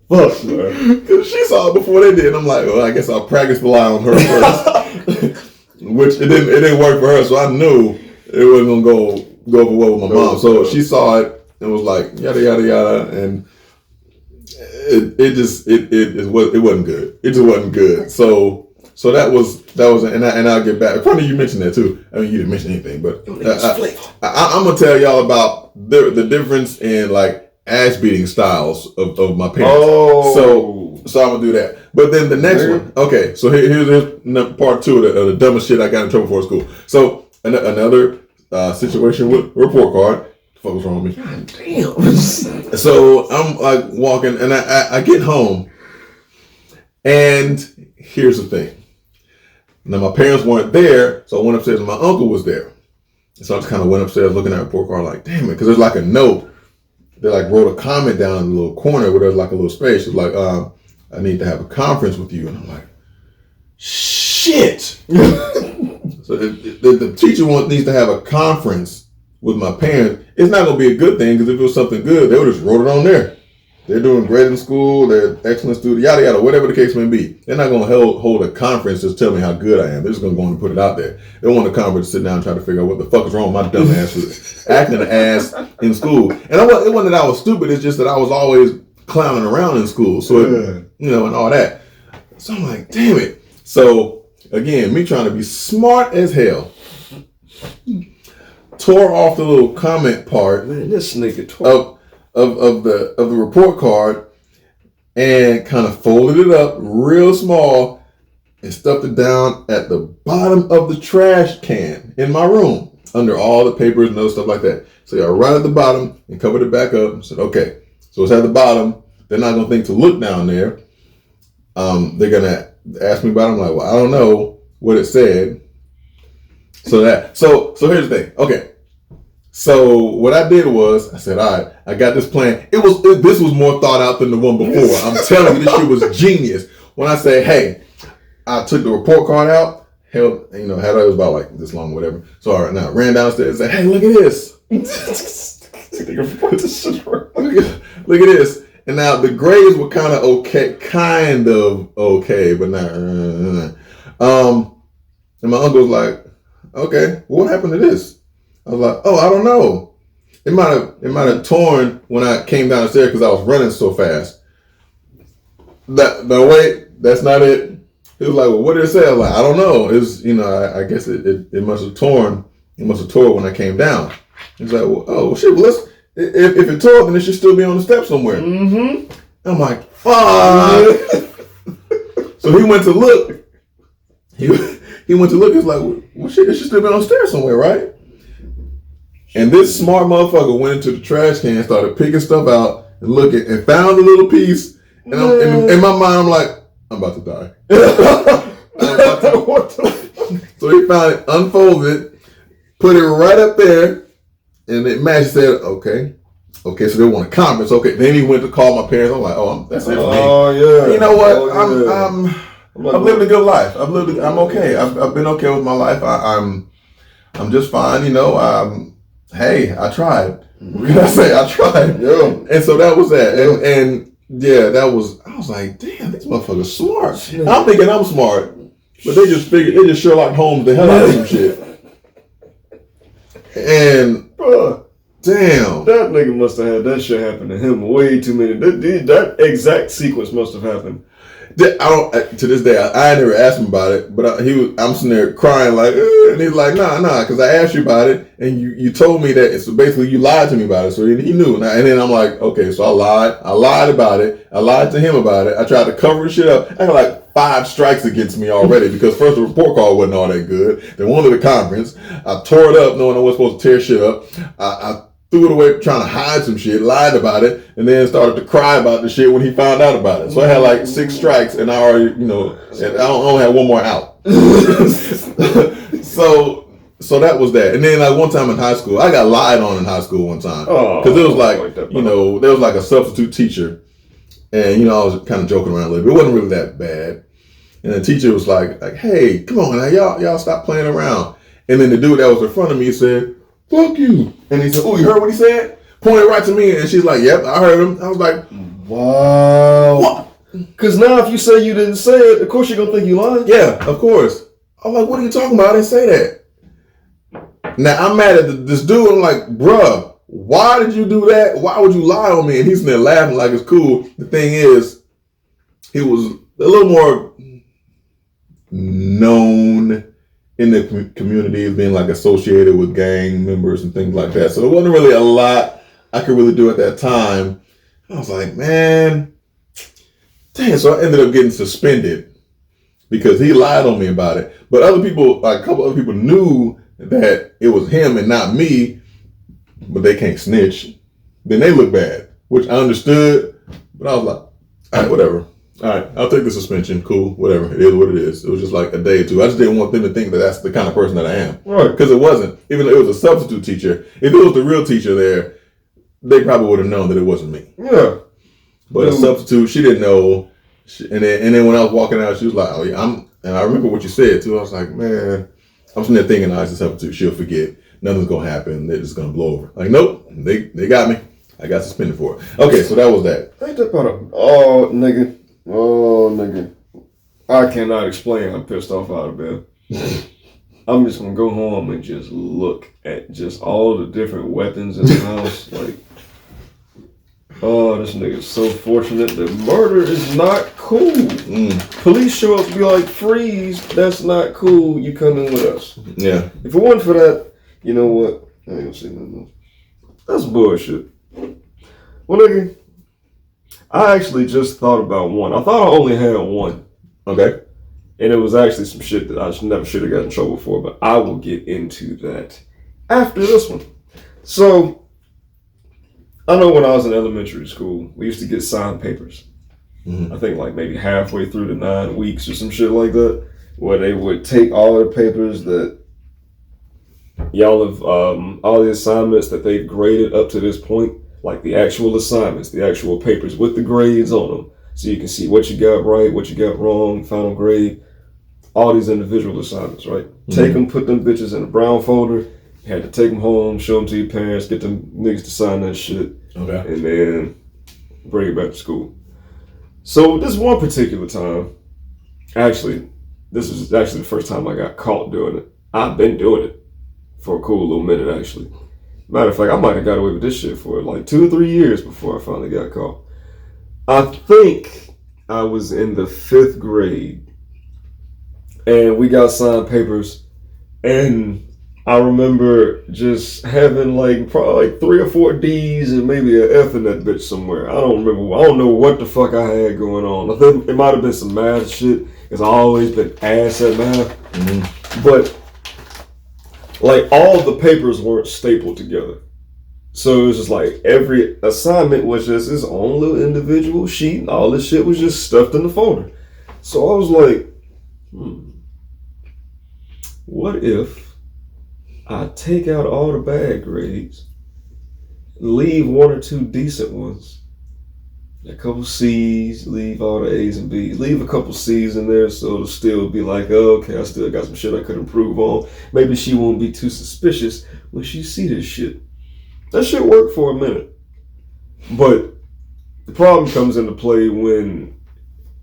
Fuck, man. Because she saw it before they did. And I'm like, well, I guess I'll practice the lie on her first. Which it didn't work for her, so I knew it wasn't gonna go over well with my mom. So she saw it and was like, yada yada yada, and it wasn't good. It just wasn't good. So that was, and I'll get back. Funny you mentioned that too. I mean, you didn't mention anything, but I'm gonna tell y'all about the difference in like ass beating styles of my parents. Oh, so I'm gonna do that. But then the next one, okay. So here's part two of the dumbest shit I got in trouble for at school. So another situation with report card. What the fuck was wrong with me? God damn. So I'm like walking, and I get home, and here's the thing. Now, my parents weren't there, so I went upstairs and my uncle was there. So I just kind of went upstairs looking at the report card like, damn it, because there's like a note. They like wrote a comment down in the little corner where there's like a little space. It's like, I need to have a conference with you. And I'm like, shit. So the teacher needs to have a conference with my parents. It's not going to be a good thing because if it was something good, they would just wrote it on there. They're doing great in school. They're excellent students. Yada yada. Whatever the case may be. They're not going to hold a conference to tell me how good I am. They're just going to go and put it out there. They want a conference to sit down and try to figure out what the fuck is wrong with my dumb ass for acting an ass in school. And it wasn't that I was stupid. It's just that I was always clowning around in school. So and all that. So I'm like, damn it. So again, me trying to be smart as hell. Tore off the little comment part. Man, this nigga tore of the report card and kind of folded it up real small and stuffed it down at the bottom of the trash can in my room under all the papers and other stuff like that. So I right at the bottom and covered it back up and said, okay, so it's at the bottom. They're not gonna think to look down there. They're gonna ask me about it. I'm like, well, I don't know what it said. So here's the thing. Okay. So what I did was I said, all right, I got this plan. This was more thought out than the one before. I'm telling you, this shit was genius. When I say, hey, I took the report card out, held, had it was about like this long, whatever. So all right, now I ran downstairs and said, hey, look at this. Look at this. And now the grades were kind of okay, but not. And my uncle was like, okay, well, what happened to this? I was like, oh, I don't know. It might have torn when I came down the stairs because I was running so fast. Wait, that's not it. He was like, well, what did it say? I was like, I don't know. It was, I guess it must have torn. It must have tore when I came down. He's like, well, oh shit, well, if it tore, then it should still be on the step somewhere. Mm-hmm. I'm like, fuck. So he went to look. He went to look. He's like, well, shit, it should still be on the stairs somewhere, right? And this smart motherfucker went into the trash can, started picking stuff out and looking, and found a little piece. And in my mind, I'm like, I'm about to die. So he found it, unfolded it, put it right up there, and it matched. Said, okay, so they want a conference. Okay, then he went to call my parents. I'm like, that's it for me. Oh yeah. You know what? I've lived a good life. I'm okay. I've been okay with my life. I'm just fine. Hey, I tried. What can I say? I tried. Yeah. And so that was that. And yeah, I was like, damn, these motherfuckers smart. Yeah. I'm thinking I'm smart, but they just Sherlock Holmes the hell out of some shit. And damn, that nigga must have had that shit happen to him way too many. That exact sequence must have happened. To this day, I never asked him about it, but I'm sitting there crying like, and he's like, nah, because I asked you about it, and you told me that, so basically you lied to me about it, so he knew. And then I'm like, okay, so I lied about it, I lied to him about it, I tried to cover the shit up, I got like 5 strikes against me already, because first the report card wasn't all that good, then one of the conference, I tore it up knowing I wasn't supposed to tear shit up, I threw it away trying to hide some shit, lied about it, and then started to cry about the shit when he found out about it. So I had like 6 strikes, and I already, and I only had 1 more out. So that was that. And then like one time in high school, I got lied on in high school one time. Because it was like, there was like a substitute teacher, and I was kind of joking around a little bit. It wasn't really that bad. And the teacher was like, hey, come on now, y'all stop playing around. And then the dude that was in front of me said, fuck you. And he said, oh, you heard what he said? Pointed right to me, and she's like, yep, I heard him. I was like, wow. What? Because now if you say you didn't say it, of course you're going to think you lied. Yeah, of course. I'm like, what are you talking about? I didn't say that. Now, I'm mad at this dude. I'm like, bruh, why did you do that? Why would you lie on me? And he's in there laughing like it's cool. The thing is, he was a little more known in the community as being like associated with gang members and things like that. So there wasn't really a lot I could really do at that time. I was like, man, damn. So I ended up getting suspended because he lied on me about it. But other people, like a couple other people knew that it was him and not me, but they can't snitch. Then they look bad, which I understood, but I was like, all right, whatever. All right, I'll take the suspension. Cool, whatever. It is what it is. It was just like a day or two. I just didn't want them to think that that's the kind of person that I am. Right. Because it wasn't. Even though it was a substitute teacher, if it was the real teacher there, they probably would have known that it wasn't me. Yeah. But a substitute, she didn't know. And then when I was walking out, she was like, oh, yeah, and I remember what you said, too. I was like, man, I'm sitting there thinking, it's a substitute. She'll forget. Nothing's going to happen. They're just going to blow over. Like, nope, they got me. I got suspended for it. Okay, so that was that. Ain't that about a... Oh, nigga. I cannot explain how pissed off I have been. I'm just gonna go home and just look at just all the different weapons in the house. Like, oh, this nigga's so fortunate that murder is not cool. Police show up and be like, freeze, that's not cool, you come in with us. Yeah. If it wasn't for that, you know what? I ain't gonna say nothing else. That's bullshit. Well, nigga, I actually just thought about one. I thought I only had one. Okay. And it was actually some shit that I never should have got in trouble for, but I will get into that after this one. So, I know when I was in elementary school, we used to get signed papers. I think like maybe halfway through the 9 weeks or some shit like that, where they would take all the papers that y'all have, all the assignments that they've graded up to this point, like the actual assignments, the actual papers with the grades on them. So you can see what you got right, what you got wrong, final grade, all these individual assignments, right? Take them, put them bitches in a brown folder. You had to take them home, show them to your parents, get them niggas to sign that shit. Okay. And then bring it back to school. So this one particular time, actually, this is actually the first time I got caught doing it. I've been doing it for a cool little minute, actually. Matter of fact, I might have got away with this shit for like 2 or 3 years before I finally got caught. I think I was in the 5th grade and we got signed papers, and I remember just having like probably like 3 or 4 D's and maybe an F in that bitch somewhere. I don't know what the fuck I had going on. I think it might have been some math shit, because I always been ass at math. But like all the papers weren't stapled together. So it was just like every assignment was just its own little individual sheet, and all this shit was just stuffed in the folder. So I was like, what if I take out all the bad grades, leave 1 or 2 decent ones, a couple C's, leave all the A's and B's, leave a couple C's in there so it'll still be like, oh, okay, I still got some shit I could improve on. Maybe she won't be too suspicious when she see this shit. That shit worked for a minute. But the problem comes into play when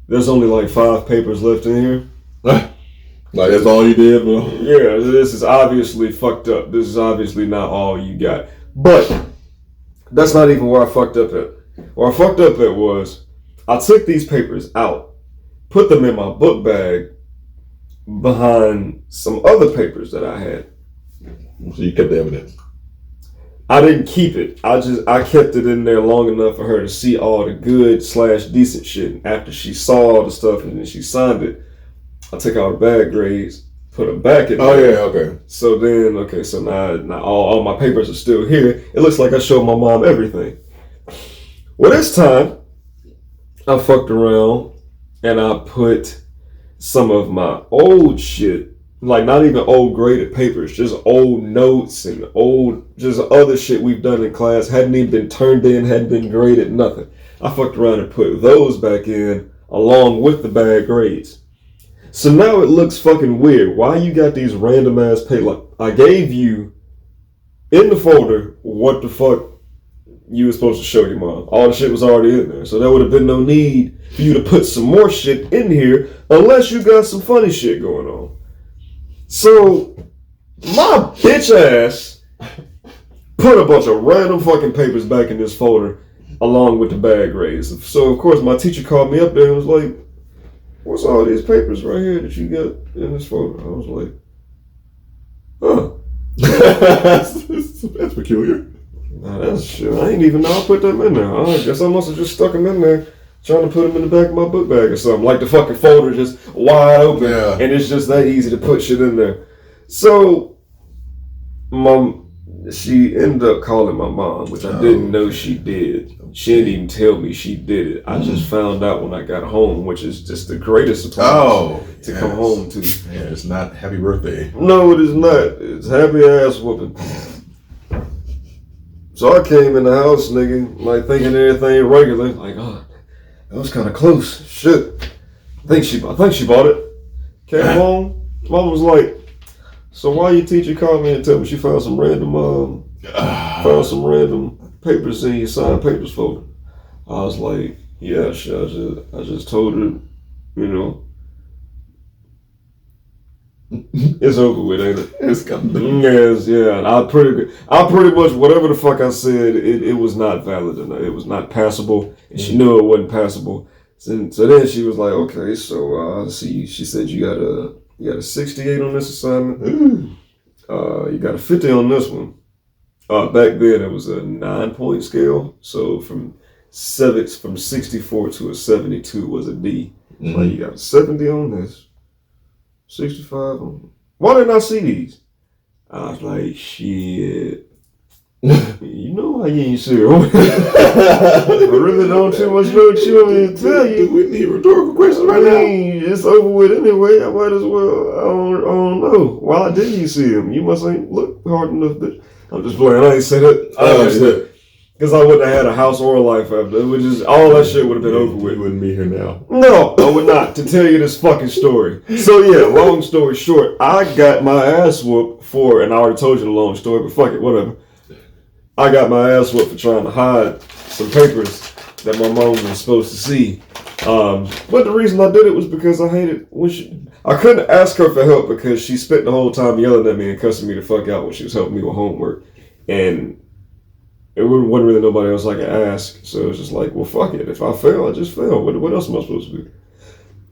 there's only like 5 papers left in here. Like that's all you did, bro? Yeah, this is obviously fucked up. This is obviously not all you got. But that's not even where I fucked up at. Where I fucked up at was I took these papers out, put them in my book bag behind some other papers that I had. So you kept the evidence? I didn't keep it. I kept it in there long enough for her to see all the good / decent shit. After she saw all the stuff and then she signed it, I took all the bad grades, put them back in there. Oh yeah, okay. So then, so now all my papers are still here. It looks like I showed my mom everything. Well, this time, I fucked around and I put some of my old shit, like not even old graded papers, just old notes and just other shit we've done in class, hadn't even been turned in, hadn't been graded, nothing. I fucked around and put those back in along with the bad grades. So now it looks fucking weird. Why you got these random ass papers? Like, I gave you in the folder what the fuck you were supposed to show your mom. All the shit was already in there. So there would have been no need for you to put some more shit in here unless you got some funny shit going on. So my bitch ass put a bunch of random fucking papers back in this folder along with the bad grades. So of course my teacher called me up there and was like, what's all these papers right here that you got in this folder? I was like, huh. That's peculiar. Nah, that's shit. I didn't even know I put them in there. I guess I must have just stuck them in there trying to put them in the back of my book bag or something. Like the fucking folder just wide open. Yeah. And it's just that easy to put shit in there. So, she ended up calling my mom, which I didn't know she did. She didn't even tell me she did it. I just found out when I got home, which is just the greatest surprise to come home to. Yeah, it's not happy birthday. No, it is not. It's happy ass whooping. So I came in the house, nigga, like thinking everything regular. Like, oh, that was kind of close. Shit. I think she bought it. Came home. Mom was like, so why your teacher called me and told me she found some random papers in your signed papers folder? I was like, yeah, sure. I just told her, you know, it's over with, ain't it? It's coming. Yes, yeah. And I pretty much whatever the fuck I said, it was not valid enough. It was not passable, and she knew it wasn't passable. So then she was like, okay, so see, she said you got a 68 on this assignment. You got a 50 on this one. Back then it was a 9-point scale, so from 64 to a 72 was a D. Mm-hmm. Like you got a 70 on this, 65 on. Why didn't I see these? I was like, shit. You know I ain't sure. I really don't too much know what you want me to tell you. We need rhetorical questions right now. It's over with anyway. I might as well. I don't know. Why didn't you see him? You must ain't look hard enough, bitch. I'm just playing. I ain't said it. Because I wouldn't have had a house or a life after. It would just, all that shit would have been over with. You wouldn't be here now. No, I would not. To tell you this fucking story. So yeah, long story short, I got my ass whooped for, and I already told you the long story, but fuck it, whatever. I got my ass whooped for trying to hide some papers that my mom was supposed to see. But the reason I did it was because I hated when I couldn't ask her for help because she spent the whole time yelling at me and cussing me the fuck out when she was helping me with homework. And it wasn't really nobody else I could ask. So it was just like, well, fuck it. If I fail, I just fail. What else am I supposed to do?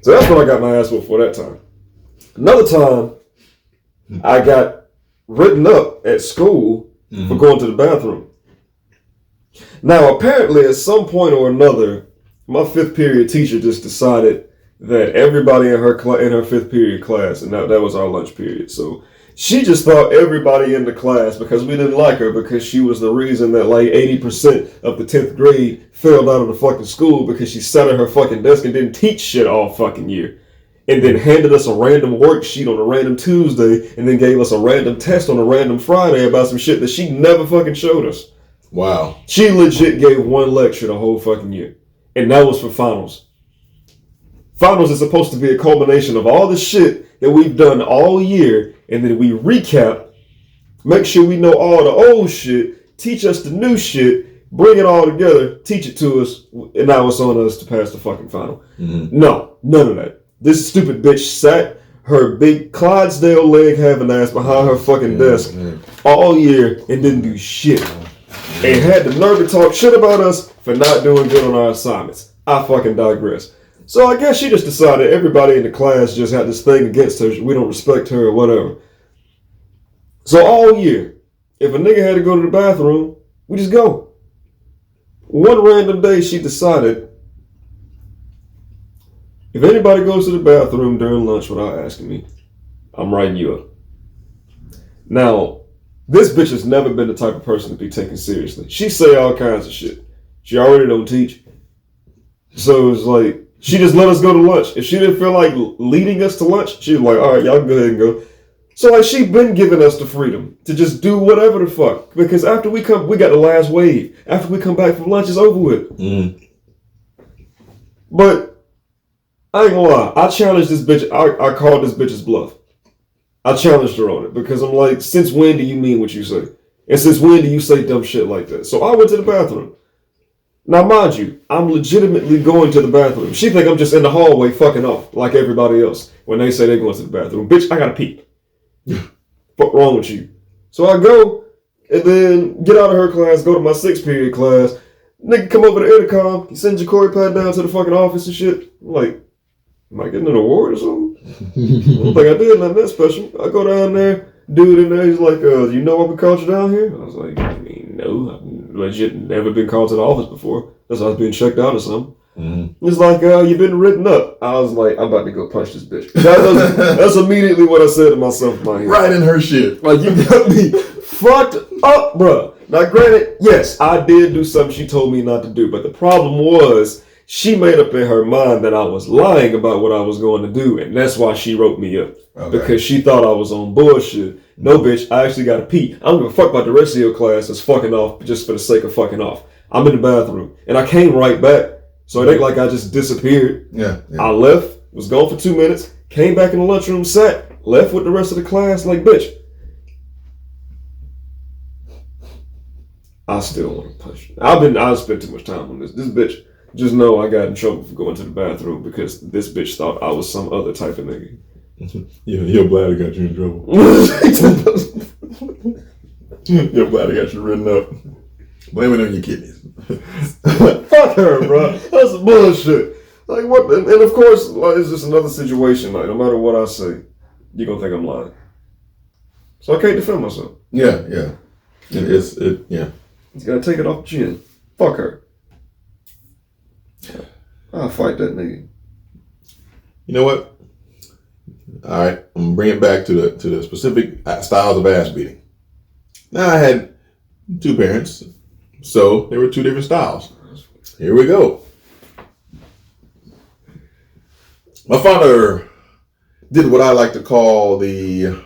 So that's what I got my ass whooped for that time. Another time, I got written up at school for going to the bathroom. Now, apparently, at some point or another, my 5th period teacher just decided that everybody in her 5th period class, and that was our lunch period, so she just thought everybody in the class, because we didn't like her, because she was the reason that like 80% of the 10th grade failed out of the fucking school because she sat at her fucking desk and didn't teach shit all fucking year. And then handed us a random worksheet on a random Tuesday, and then gave us a random test on a random Friday about some shit that she never fucking showed us. Wow. She legit gave one lecture the whole fucking year. And that was for finals. Finals is supposed to be a culmination of all the shit that we've done all year, and then we recap, make sure we know all the old shit, teach us the new shit, bring it all together, teach it to us, and now it's on us to pass the fucking final. No, none of that. This stupid bitch sat her big Clydesdale leg having ass behind her fucking desk all year and didn't do shit. And had the nerve to talk shit about us for not doing good on our assignments. I fucking digress. So I guess she just decided everybody in the class just had this thing against her. We don't respect her or whatever. So all year, if a nigga had to go to the bathroom, we just go. One random day she decided, if anybody goes to the bathroom during lunch without asking me, I'm writing you up. Now, this bitch has never been the type of person to be taken seriously. She say all kinds of shit. She already don't teach. So it's like, she just let us go to lunch. If she didn't feel like leading us to lunch, she was like, all right, y'all can go ahead and go. So like, she been giving us the freedom to just do whatever the fuck. Because after we come, we got the last wave. After we come back from lunch, it's over with. But I ain't gonna lie, I challenged this bitch. I called this bitch's bluff. I challenged her on it because I'm like, since when do you mean what you say? And since when do you say dumb shit like that? So I went to the bathroom. Now, mind you, I'm legitimately going to the bathroom. She think I'm just in the hallway fucking off like everybody else when they say they're going to the bathroom. Bitch, I gotta pee. What's wrong with you? So I go and then get out of her class, go to my 6th period class. Nigga come over the intercom. He sends your Corey pad down to the fucking office and shit. I'm like, am I getting an award or something? I don't think I did nothing that special. I go down there, dude in there, he's like, you know why we called you down here? I was like, I mean, no, I've legit never been called to the office before. That's why I was being checked out or something. He's like, you've been written up. I was like, I'm about to go punch this bitch. That's immediately what I said to myself in my head. Right in her shit. Like, you got me fucked up, bruh. Now, granted, yes, I did do something she told me not to do, but the problem was, she made up in her mind that I was lying about what I was going to do, and that's why she wrote me up. Okay. Because she thought I was on bullshit. No, bitch, I actually got to pee. I don't give a fuck about the rest of your class that's fucking off just for the sake of fucking off. I'm in the bathroom, and I came right back, so it ain't like I just disappeared. Yeah. I left, was gone for 2 minutes, came back in the lunchroom, sat, left with the rest of the class, like, bitch. I still want to punch. I spent too much time on this. This bitch, just know I got in trouble for going to the bathroom because this bitch thought I was some other type of nigga. Your bladder got you in trouble. Your bladder got you written up. Blame it on your kidneys. Fuck her, bro. That's bullshit. Like what? And of course, like, it's just another situation. Like no matter what I say, you're gonna think I'm lying. So I can't defend myself. Yeah. Yeah. You gotta take it off the chin. Fuck her. I'll fight that nigga. You know what? All right, I'm gonna bring it back to the specific styles of ass beating. Now I had two parents, so there were two different styles. Here we go. My father did what I like to call the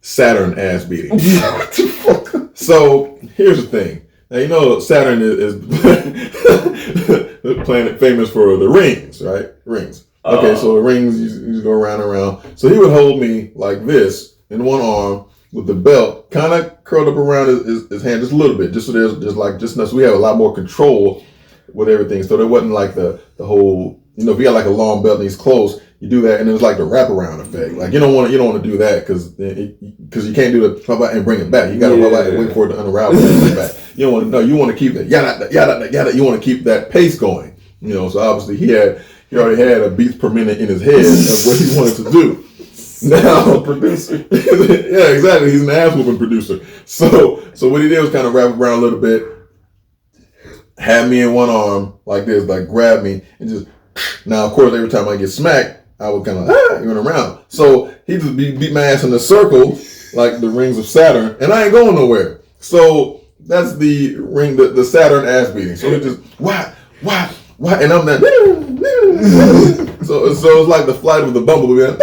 Saturn ass beating. What the fuck? So here's the thing. Now you know Saturn is the planet famous for the rings, right? Rings. Okay, so the rings you go around and around. So he would hold me like this in one arm with the belt kind of curled up around his hand just a little bit, just so there's just enough. So we have a lot more control with everything. So there wasn't like the whole, if you got like a long belt and he's close, you do that and it's like the wraparound effect. Like you don't want to do that because you can't do the and bring it back. You got to wait for it to unravel and bring it back. You don't want to. No, you want to keep that yada. You want to keep that pace going. So obviously he already had a beats per minute in his head of what he wanted to do. Now, producer. Yeah, exactly. He's an ass whooping producer. So what he did was kind of wrap around a little bit, had me in one arm like this, like grab me, and just. Now, of course, every time I get smacked, I would kind of run around. So he just beat my ass in a circle, like the rings of Saturn, and I ain't going nowhere. So that's the ring, the Saturn ass beating. So it just why, and I'm that. So it's like the flight of the bumblebee.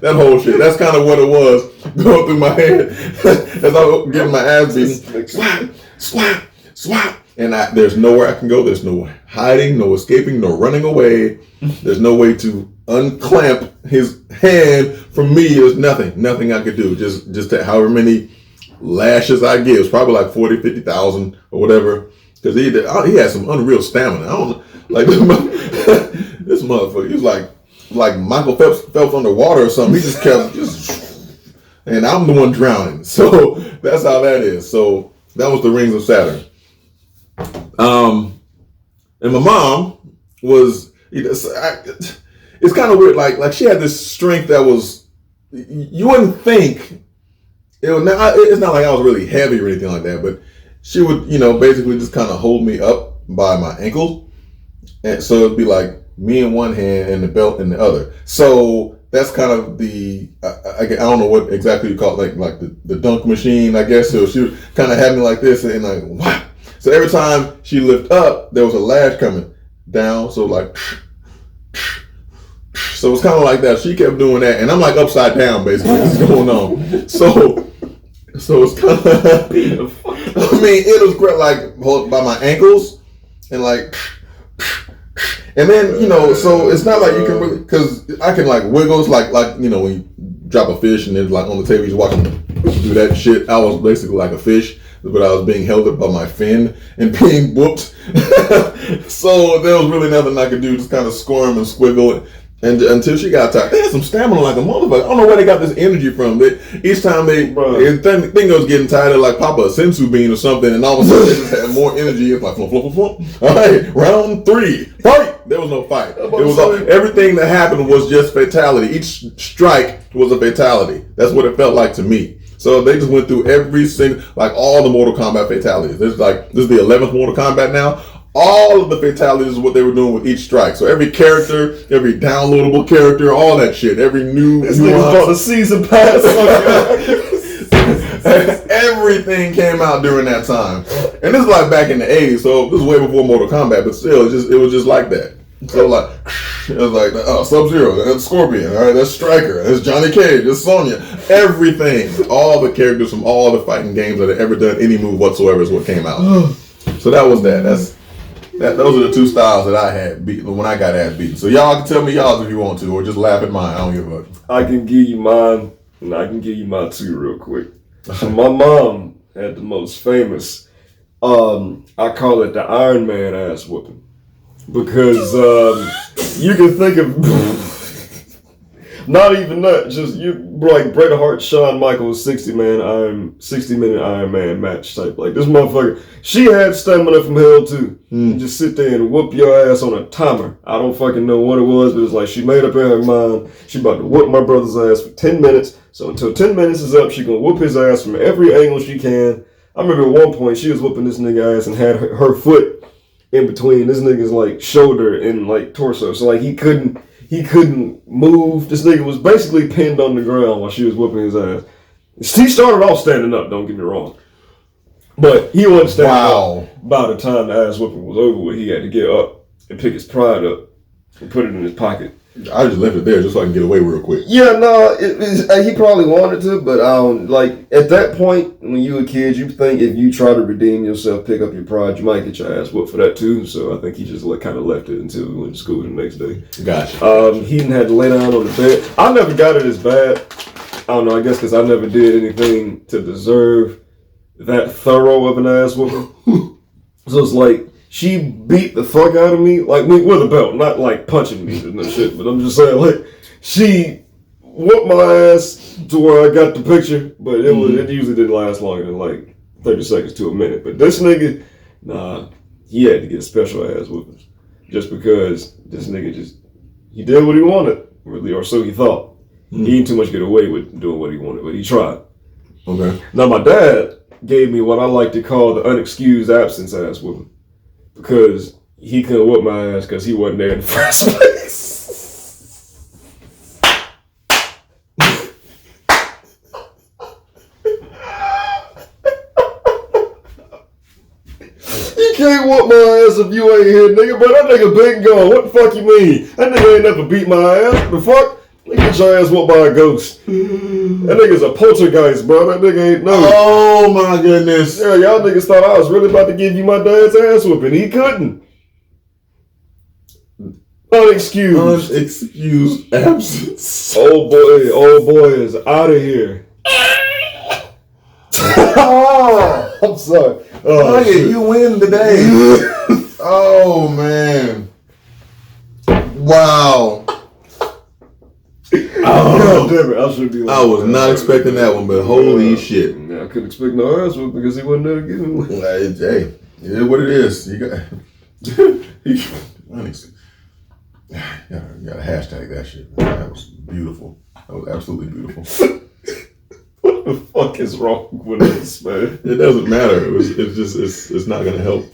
That whole shit. That's kind of what it was going through my head as I was getting my ass beaten. Swap. And there's nowhere I can go. There's no hiding, no escaping, no running away. There's no way to unclamp his hand from me. There's nothing I could do. Just however many lashes I give. It's probably like 40, 50,000 or whatever. Because he had some unreal stamina. I don't know. Like this motherfucker, he was like Michael Phelps underwater or something. He just kept and I'm the one drowning. So that's how that is. So that was the rings of Saturn. And my mom was, it's kind of weird. Like she had this strength that was, you wouldn't think it's not like I was really heavy or anything like that, but she would, basically just kind of hold me up by my ankles. And so it'd be like me in one hand and the belt in the other. So that's kind of I don't know what exactly you call it, like the dunk machine, I guess. So she would kind of have me like this and like, what? So every time she lift up, there was a lash coming down. So like, so it's kind of like that. She kept doing that, and I'm like upside down basically. What's going on? So it's kind of. It was great, like by my ankles, and like, and then so it's not like you can really, because I can like wiggles like when you drop a fish and then like on the table you watch them do that shit. I was basically like a fish. But I was being held up by my fin and being whooped. So there was really nothing I could do, just kind of squirm and squiggle. And until she got tired. They had some stamina like a motherfucker. I don't know where they got this energy from. Each time thing was getting tired, they like pop a sensu bean or something, and all of a sudden they just had more energy. It's like, flump. All right, round 3, fight. There was no fight. It was everything that happened was just fatality. Each strike was a fatality. That's what it felt like to me. So they just went through every single, like all the Mortal Kombat fatalities. This is the 11th Mortal Kombat now. All of the fatalities is what they were doing with each strike. So every character, every downloadable character, all that shit, every new. This nigga's bought the season pass. Everything came out during that time, and this is like back in the '80s. So this is way before Mortal Kombat, but still, it was just like that. So like, it was like, Sub-Zero, that's Scorpion, all right, that's Stryker, that's Johnny Cage, that's Sonya. Everything, all the characters from all the fighting games that had ever done any move whatsoever is what came out. So that was that. Those are the two styles that I had when I got ass beaten. So y'all can tell me y'all if you want to, or just laugh at mine. I don't give a fuck. I can give you mine, and I can give you mine too real quick. So my mom had the most famous, I call it the Iron Man ass whooping. Because you can think of not even that, just you like Bret Hart, Shawn Michaels 60-minute Iron Man match type. Like this motherfucker, she had stamina from hell too. And just sit there and whoop your ass on a timer. I don't fucking know what it was, but it's like she made up in her mind she about to whoop my brother's ass for 10 minutes. So until 10 minutes is up, she gonna whoop his ass from every angle she can. I remember at one point she was whooping this nigga ass and had her foot in between this nigga's like shoulder and like torso. So like he couldn't move. This nigga was basically pinned on the ground while she was whooping his ass. He started off standing up, don't get me wrong. But he wasn't standing up. By the time the ass whooping was over with, he had to get up and pick his pride up and put it in his pocket. I just left it there just so I can get away real quick. Yeah, no, he probably wanted to, but like at that point when you were a kid, you think if you try to redeem yourself, pick up your pride, you might get your ass whooped for that too. So I think he just kind of left it until we went to school the next day. Gotcha. He didn't have to lay down on the bed. I never got it as bad. I don't know. I guess because I never did anything to deserve that thorough of an ass whooping. So it's like she beat the fuck out of me, like me with a belt, not like punching me and shit. But I'm just saying, like she whooped my ass to where I got the picture, but it usually didn't last longer than like 30 seconds to a minute. But this nigga, nah, he had to get special ass whoopings just because this nigga he did what he wanted, really, or so he thought. He didn't too much get away with doing what he wanted, but he tried. Okay. Now my dad gave me what I like to call the unexcused absence ass whooping. Because he couldn't whoop my ass because he wasn't there in the first place. You can't whoop my ass if you ain't here, nigga. But that nigga big gone. What the fuck you mean? That nigga ain't never beat my ass. The fuck? Nigga, get your ass whooped by a ghost. That nigga's a poltergeist, bro. That nigga ain't no. Oh my goodness. Yeah, y'all niggas thought I was really about to give you my dad's ass whooping. He couldn't. Unexcused. Unexcused absence. Old boy is out of here. Oh, I'm sorry. Oh, shit. You win today. Oh man. Wow. God damn it, I should be like, I was not expecting that one, but holy shit. Yeah, I couldn't expect no ass whooping because he wasn't there to give him one. Hey, it is what it is. You got you gotta hashtag that shit. That was beautiful. That was absolutely beautiful. What the fuck is wrong with this, man? It doesn't matter. It's not gonna help.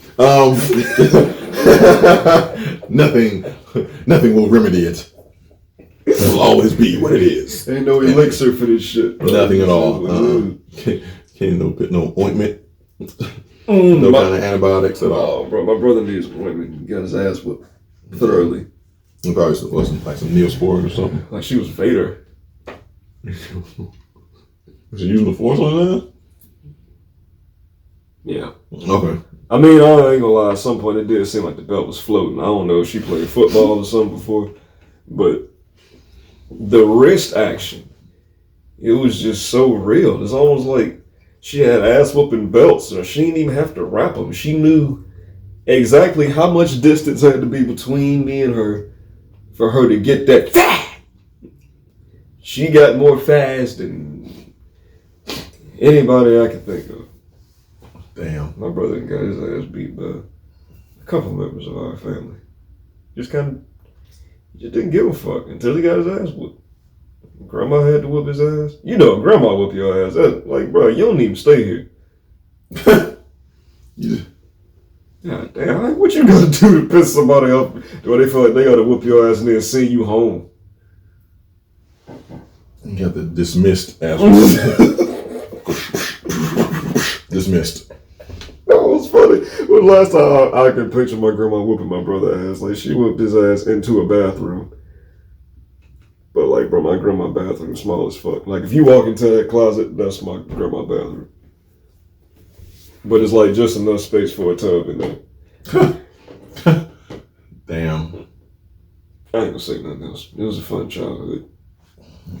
Nothing will remedy it. It will always be what it is. Ain't no elixir for this shit, bro. Nothing at all. Can't put no ointment. No kind of antibiotics at all. Oh, bro, my brother needs some ointment. He got his ass whooped thoroughly. It probably wasn't like some Neosporin or something. Like she was Vader. Was she using the force on that? Yeah. Okay. I mean, I ain't gonna lie, at some point it did seem like the belt was floating. I don't know if she played football or something before, but the wrist action, it was just so real. It's almost like she had ass whooping belts, or she didn't even have to wrap them. She knew exactly how much distance had to be between me and her for her to get that. She got more fast than anybody I could think of. Damn. My brother got his ass beat by a couple members of our family. Just didn't give a fuck until he got his ass whooped. Grandma had to whoop his ass. You know, grandma whoop your ass. That's like, bro, you don't even stay here. God damn, like, what you gotta do to piss somebody off where they feel like they gotta whoop your ass and then send you home? You got the dismissed ass. Dismissed. That was funny. Well, last time I could picture my grandma whooping my brother ass. Like, she whooped his ass into a bathroom. But, like, bro, my grandma's bathroom is small as fuck. Like, if you walk into that closet, that's my grandma's bathroom. But it's, like, just enough space for a tub in there. Damn. I ain't gonna say nothing else. It was a fun childhood.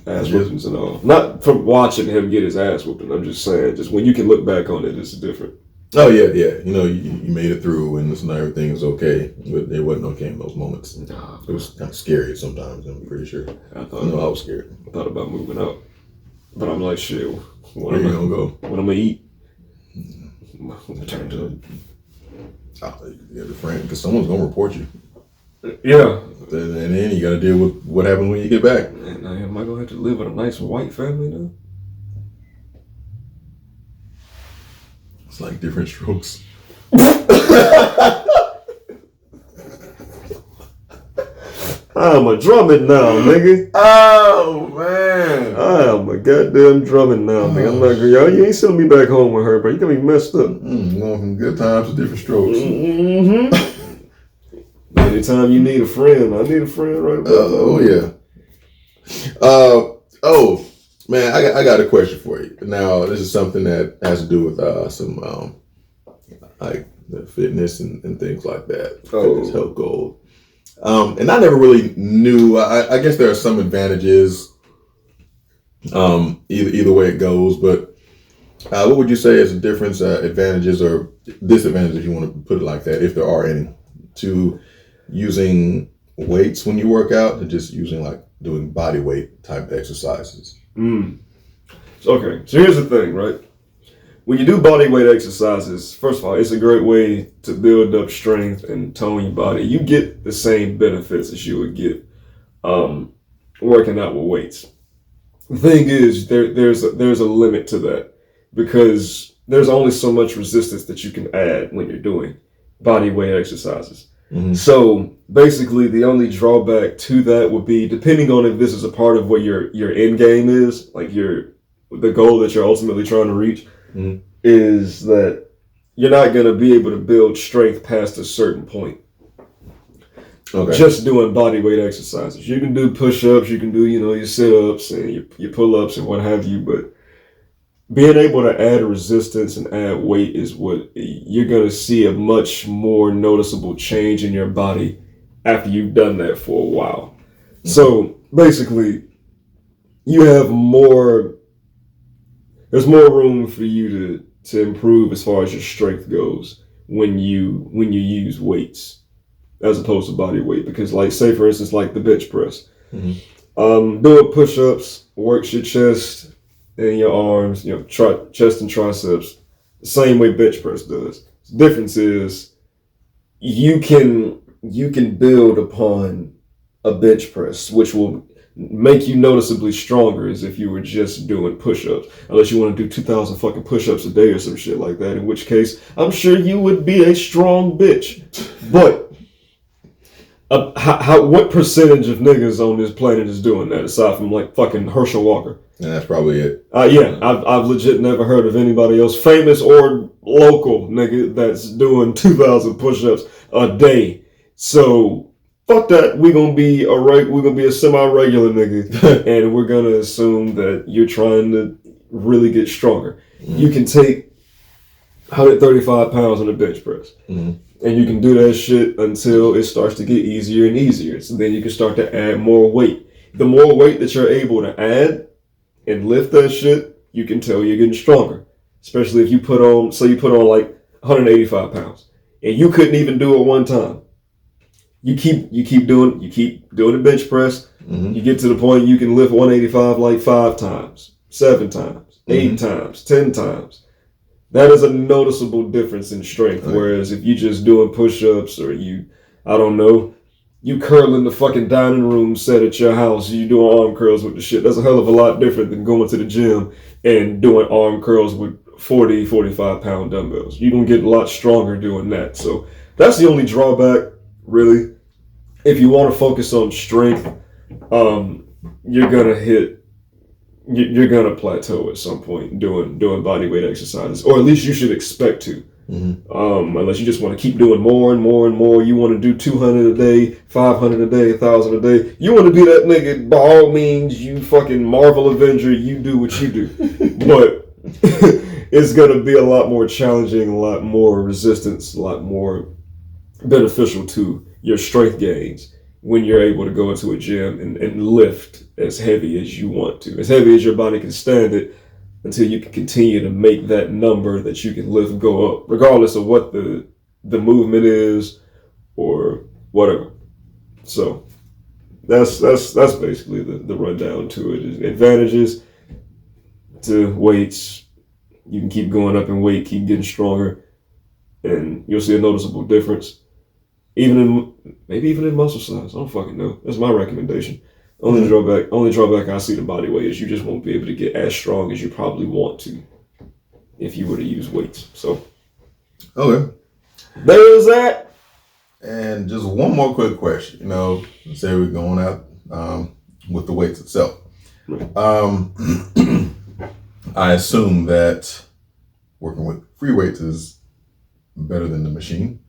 ass whoopings and all. Not from watching him get his ass whooping. I'm just saying, just when you can look back on it, it's different. Oh yeah. You know, you made it through, and it's not everything is okay. But it wasn't okay in those moments. Nah, it was kind of scary sometimes. I'm pretty sure. I was scared. I thought about moving out, but I'm like, shit. Where you gonna go? What I'm gonna eat? Turn to the friend, because someone's gonna report you. Yeah. And then you got to deal with what happens when you get back. And am I gonna have to live with a nice white family now? It's like different strokes. I'm a drumming now, nigga. Oh man, I am a goddamn drumming now, nigga. I'm not y'all. You ain't sending me back home with her, bro. You got me messed up. Going from good times to different strokes. Mm-hmm. Anytime you need a friend, I need a friend right now. Oh yeah. Oh man, I got a question for you. Now this is something that has to do with some like the fitness and things like that. Fitness health goals. And I never really knew. I guess there are some advantages. Either way it goes, but what would you say is the difference, advantages or disadvantages, if you want to put it like that, if there are any, to using weights when you work out and just using like doing body weight type exercises? Okay, so here's the thing, right? When you do body weight exercises, first of all, it's a great way to build up strength and tone your body. You get the same benefits as you would get working out with weights. The thing is, there's a limit to that, because there's only so much resistance that you can add when you're doing body weight exercises. Mm-hmm. So basically, the only drawback to that would be, depending on if this is a part of what your end game is, like the goal that you're ultimately trying to reach, is that you're not going to be able to build strength past a certain point. Okay. Just doing body weight exercises. You can do push-ups, you can do, your sit-ups and your pull-ups and what have you, but being able to add resistance and add weight is what you're going to see a much more noticeable change in your body after you've done that for a while. Mm-hmm. So basically, there's more room for you to improve as far as your strength goes when you use weights as opposed to body weight. Because, like, say for instance, like the bench press, doing push-ups works your chest and your arms, chest and triceps, the same way bench press does. The difference is you can build upon a bench press, which will make you noticeably stronger as if you were just doing push-ups. Unless you want to do 2,000 fucking push-ups a day or some shit like that, in which case I'm sure you would be a strong bitch. But what percentage of niggas on this planet is doing that aside from like fucking Herschel Walker? Yeah, that's probably it. I've legit never heard of anybody else, famous or local, nigga, that's doing 2,000 push-ups a day. So fuck that. We're gonna be a semi-regular nigga, and we're gonna assume that you're trying to really get stronger. Mm-hmm. You can take 135 pounds on a bench press. Mm-hmm. And you can do that shit until it starts to get easier and easier. So then you can start to add more weight. The more weight that you're able to add and lift that shit, you can tell you're getting stronger. Especially if you put on like 185 pounds and you couldn't even do it one time. You keep doing the bench press. Mm-hmm. You get to the point you can lift 185 like 5 times, 7 times, 8 times, 10 times. That is a noticeable difference in strength. Right. Whereas if you just doing push-ups or you curling the fucking dining room set at your house, you doing arm curls with the shit, that's a hell of a lot different than going to the gym and doing arm curls with 40, 45 pound dumbbells. You're going to get a lot stronger doing that. So that's the only drawback, really. If you want to focus on strength, you're gonna plateau at some point doing body weight exercises, or at least you should expect to. Mm-hmm. Unless you just want to keep doing more and more and more. You want to do 200 a day, 500 a day, 1,000 a day. You want to be that nigga, by all means, you fucking Marvel Avenger, you do what you do. But it's gonna be a lot more challenging, a lot more resistance, a lot more beneficial to your strength gains when you're able to go into a gym and lift as heavy as you want to, as heavy as your body can stand it, until you can continue to make that number that you can lift go up, regardless of what the movement is or whatever. So that's basically the rundown to it. Advantages to weights: you can keep going up in weight, keep getting stronger, and you'll see a noticeable difference. Maybe even in muscle size. I don't fucking know. That's my recommendation. Only drawback I see to body weight is you just won't be able to get as strong as you probably want to if you were to use weights. So, okay, there is that. And just one more quick question. You know, say we're going out with the weights itself. I assume that working with free weights is better than the machine.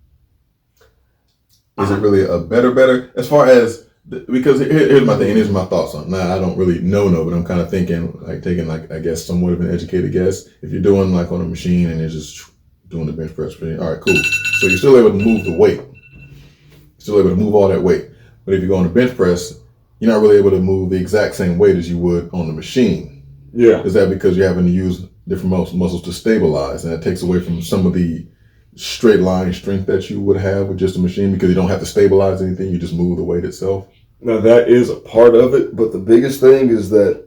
Is it really a better as far as, because here's my thing, and here's my thoughts on it. Now, I don't really know, but I'm kind of thinking, like taking like, I guess, somewhat of an educated guess. If you're doing like on a machine and you're just doing the bench press, all right, cool. So you're still able to move the weight. You're still able to move all that weight. But if you go on the bench press, you're not really able to move the exact same weight as you would on the machine. Yeah. Is that because you're having to use different muscles to stabilize, and that takes away from some of the straight line strength that you would have with just a machine, because you don't have to stabilize anything, you just move the weight itself? Now that is a part of it, but the biggest thing is that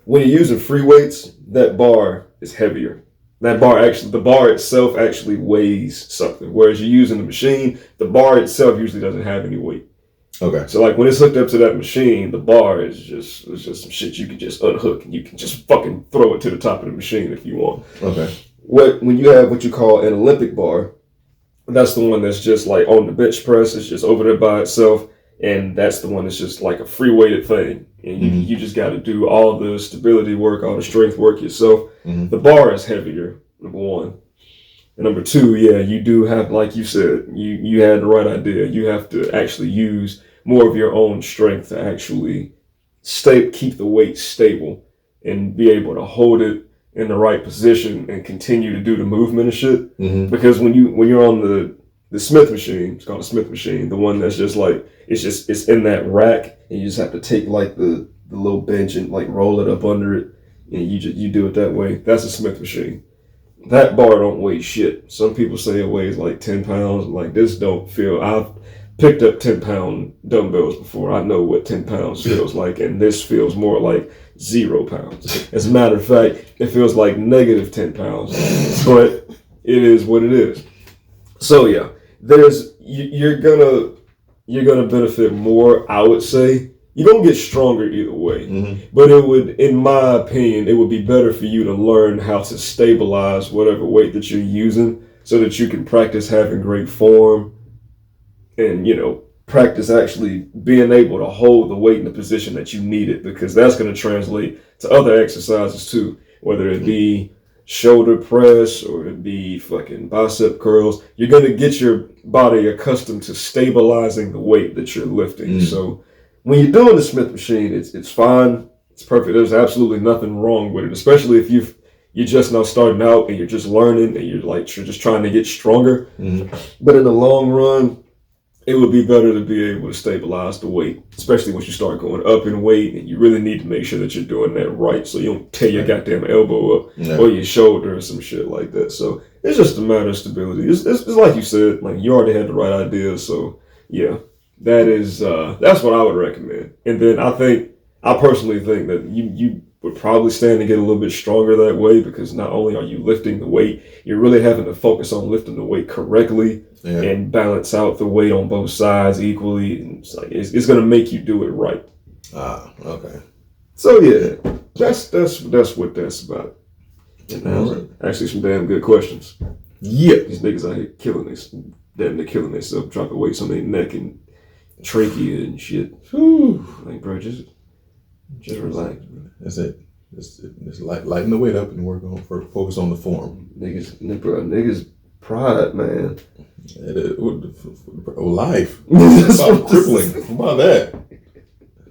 when you're using free weights, that bar is heavier. The bar itself actually weighs something, whereas you're using the machine, the bar itself usually doesn't have any weight. Okay. So like when it's hooked up to that machine, the bar is just some shit you can just unhook and you can just fucking throw it to the top of the machine if you want. Okay. When you have what you call an Olympic bar, that's the one that's just like on the bench press, it's just over there by itself, and that's the one that's just like a free weighted thing. And you just got to do all the stability work, all the strength work yourself. The bar is heavier, number one. And number two, yeah, you do have, like you said, you had the right idea. You have to actually use more of your own strength to actually keep the weight stable and be able to hold it in the right position and continue to do the movement and shit. Because when you're on the Smith machine, it's called a Smith machine, the one that's just like, it's in that rack, and you just have to take like the little bench and like roll it up under it, and you do it that way. That's a Smith machine. That bar don't weigh shit. Some people say it weighs like 10 pounds. Like, this don't feel, I've picked up 10-pound dumbbells before. I know what 10 pounds feels like, and this feels more like 0 pounds. As a matter of fact, it feels like negative 10 pounds, but it is what it is. So yeah, you're gonna benefit more, I would say. You're gonna get stronger either way, but it would, in my opinion, it would be better for you to learn how to stabilize whatever weight that you're using, so that you can practice having great form, and practice actually being able to hold the weight in the position that you need it, because that's going to translate to other exercises too, whether it be shoulder press or it be fucking bicep curls. You're going to get your body accustomed to stabilizing the weight that you're lifting. So when you're doing the Smith machine, it's fine, it's perfect. There's absolutely nothing wrong with it, especially if you're just now starting out and you're just learning and you're just trying to get stronger. But in the long run, it would be better to be able to stabilize the weight, especially once you start going up in weight, and you really need to make sure that you're doing that right, so you don't tear your goddamn elbow up or your shoulder or some shit like that. So it's just a matter of stability. It's like you said, like, you already had the right idea. So yeah, that's what I would recommend. And then I personally think that you would probably stand to get a little bit stronger that way, because not only are you lifting the weight, you're really having to focus on lifting the weight correctly and balance out the weight on both sides equally. And it's going to make you do it right. Okay. So yeah, that's what that's about. And actually some damn good questions. Yeah. These niggas out here they're killing themselves, dropping weights on their neck and trachea and shit. Like, bro, just relax. That's it. Just lighten the weight up and work on focus on the form. Niggas pride, man. Life. It's about crippling. How about that?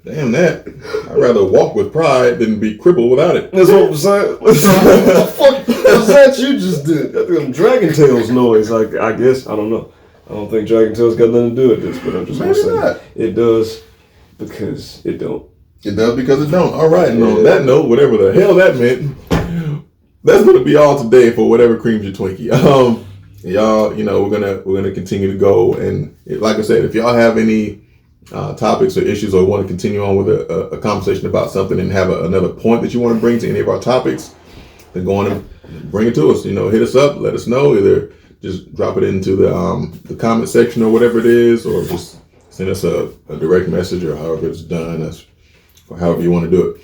Damn that. I'd rather walk with pride than be crippled without it. That's what I'm saying. What the fuck was that you just did? That Dragon Tales noise, I guess. I don't know. I don't think Dragon Tail's got nothing to do with this, but I'm just gonna say not. It does because it don't. It does because it don't. All right, and on that note, whatever the hell that meant, that's gonna be all today for whatever creams your Twinkie. Y'all, we're gonna continue to go, and like I said, if y'all have any topics or issues, or want to continue on with a conversation about something, and have another point that you want to bring to any of our topics, then go on and bring it to us. Hit us up, let us know. Either just drop it into the comment section or whatever it is, or just send us a direct message, or however it's done, or however you want to do it.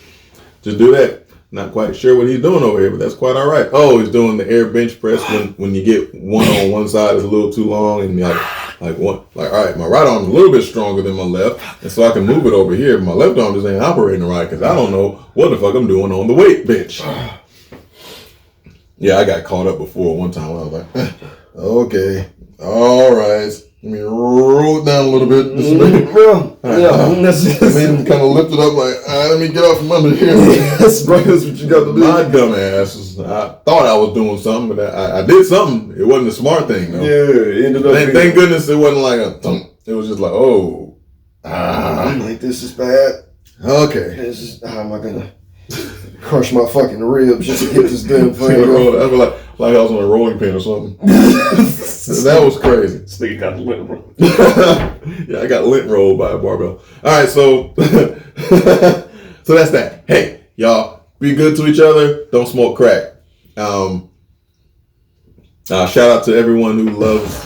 Just do that. Not quite sure what he's doing over here, but that's quite all right. Oh, he's doing the air bench press when you get one on one side is a little too long, and all right, my right arm's a little bit stronger than my left, and so I can move it over here. My left arm just ain't operating right because I don't know what the fuck I'm doing on the weight bench. Yeah, I got caught up before one time when I was like, okay, all right. Let me roll it down a little bit. Kind of lift it up like, let me get off from under here. That's what you got to do. My dumb ass, I thought I was doing something, but I did something. It wasn't a smart thing, though. Yeah, it ended up Thank goodness it wasn't like a thump. It was just like, oh. Like, this is bad. Okay. How am I going to crush my fucking ribs just to get this damn thing? I feel like I was on a rolling pin or something. That was crazy. This nigga got lint rolled. Yeah, I got lint rolled by a barbell. All right, so so that's that. Hey, y'all, be good to each other. Don't smoke crack. Shout out to everyone who loves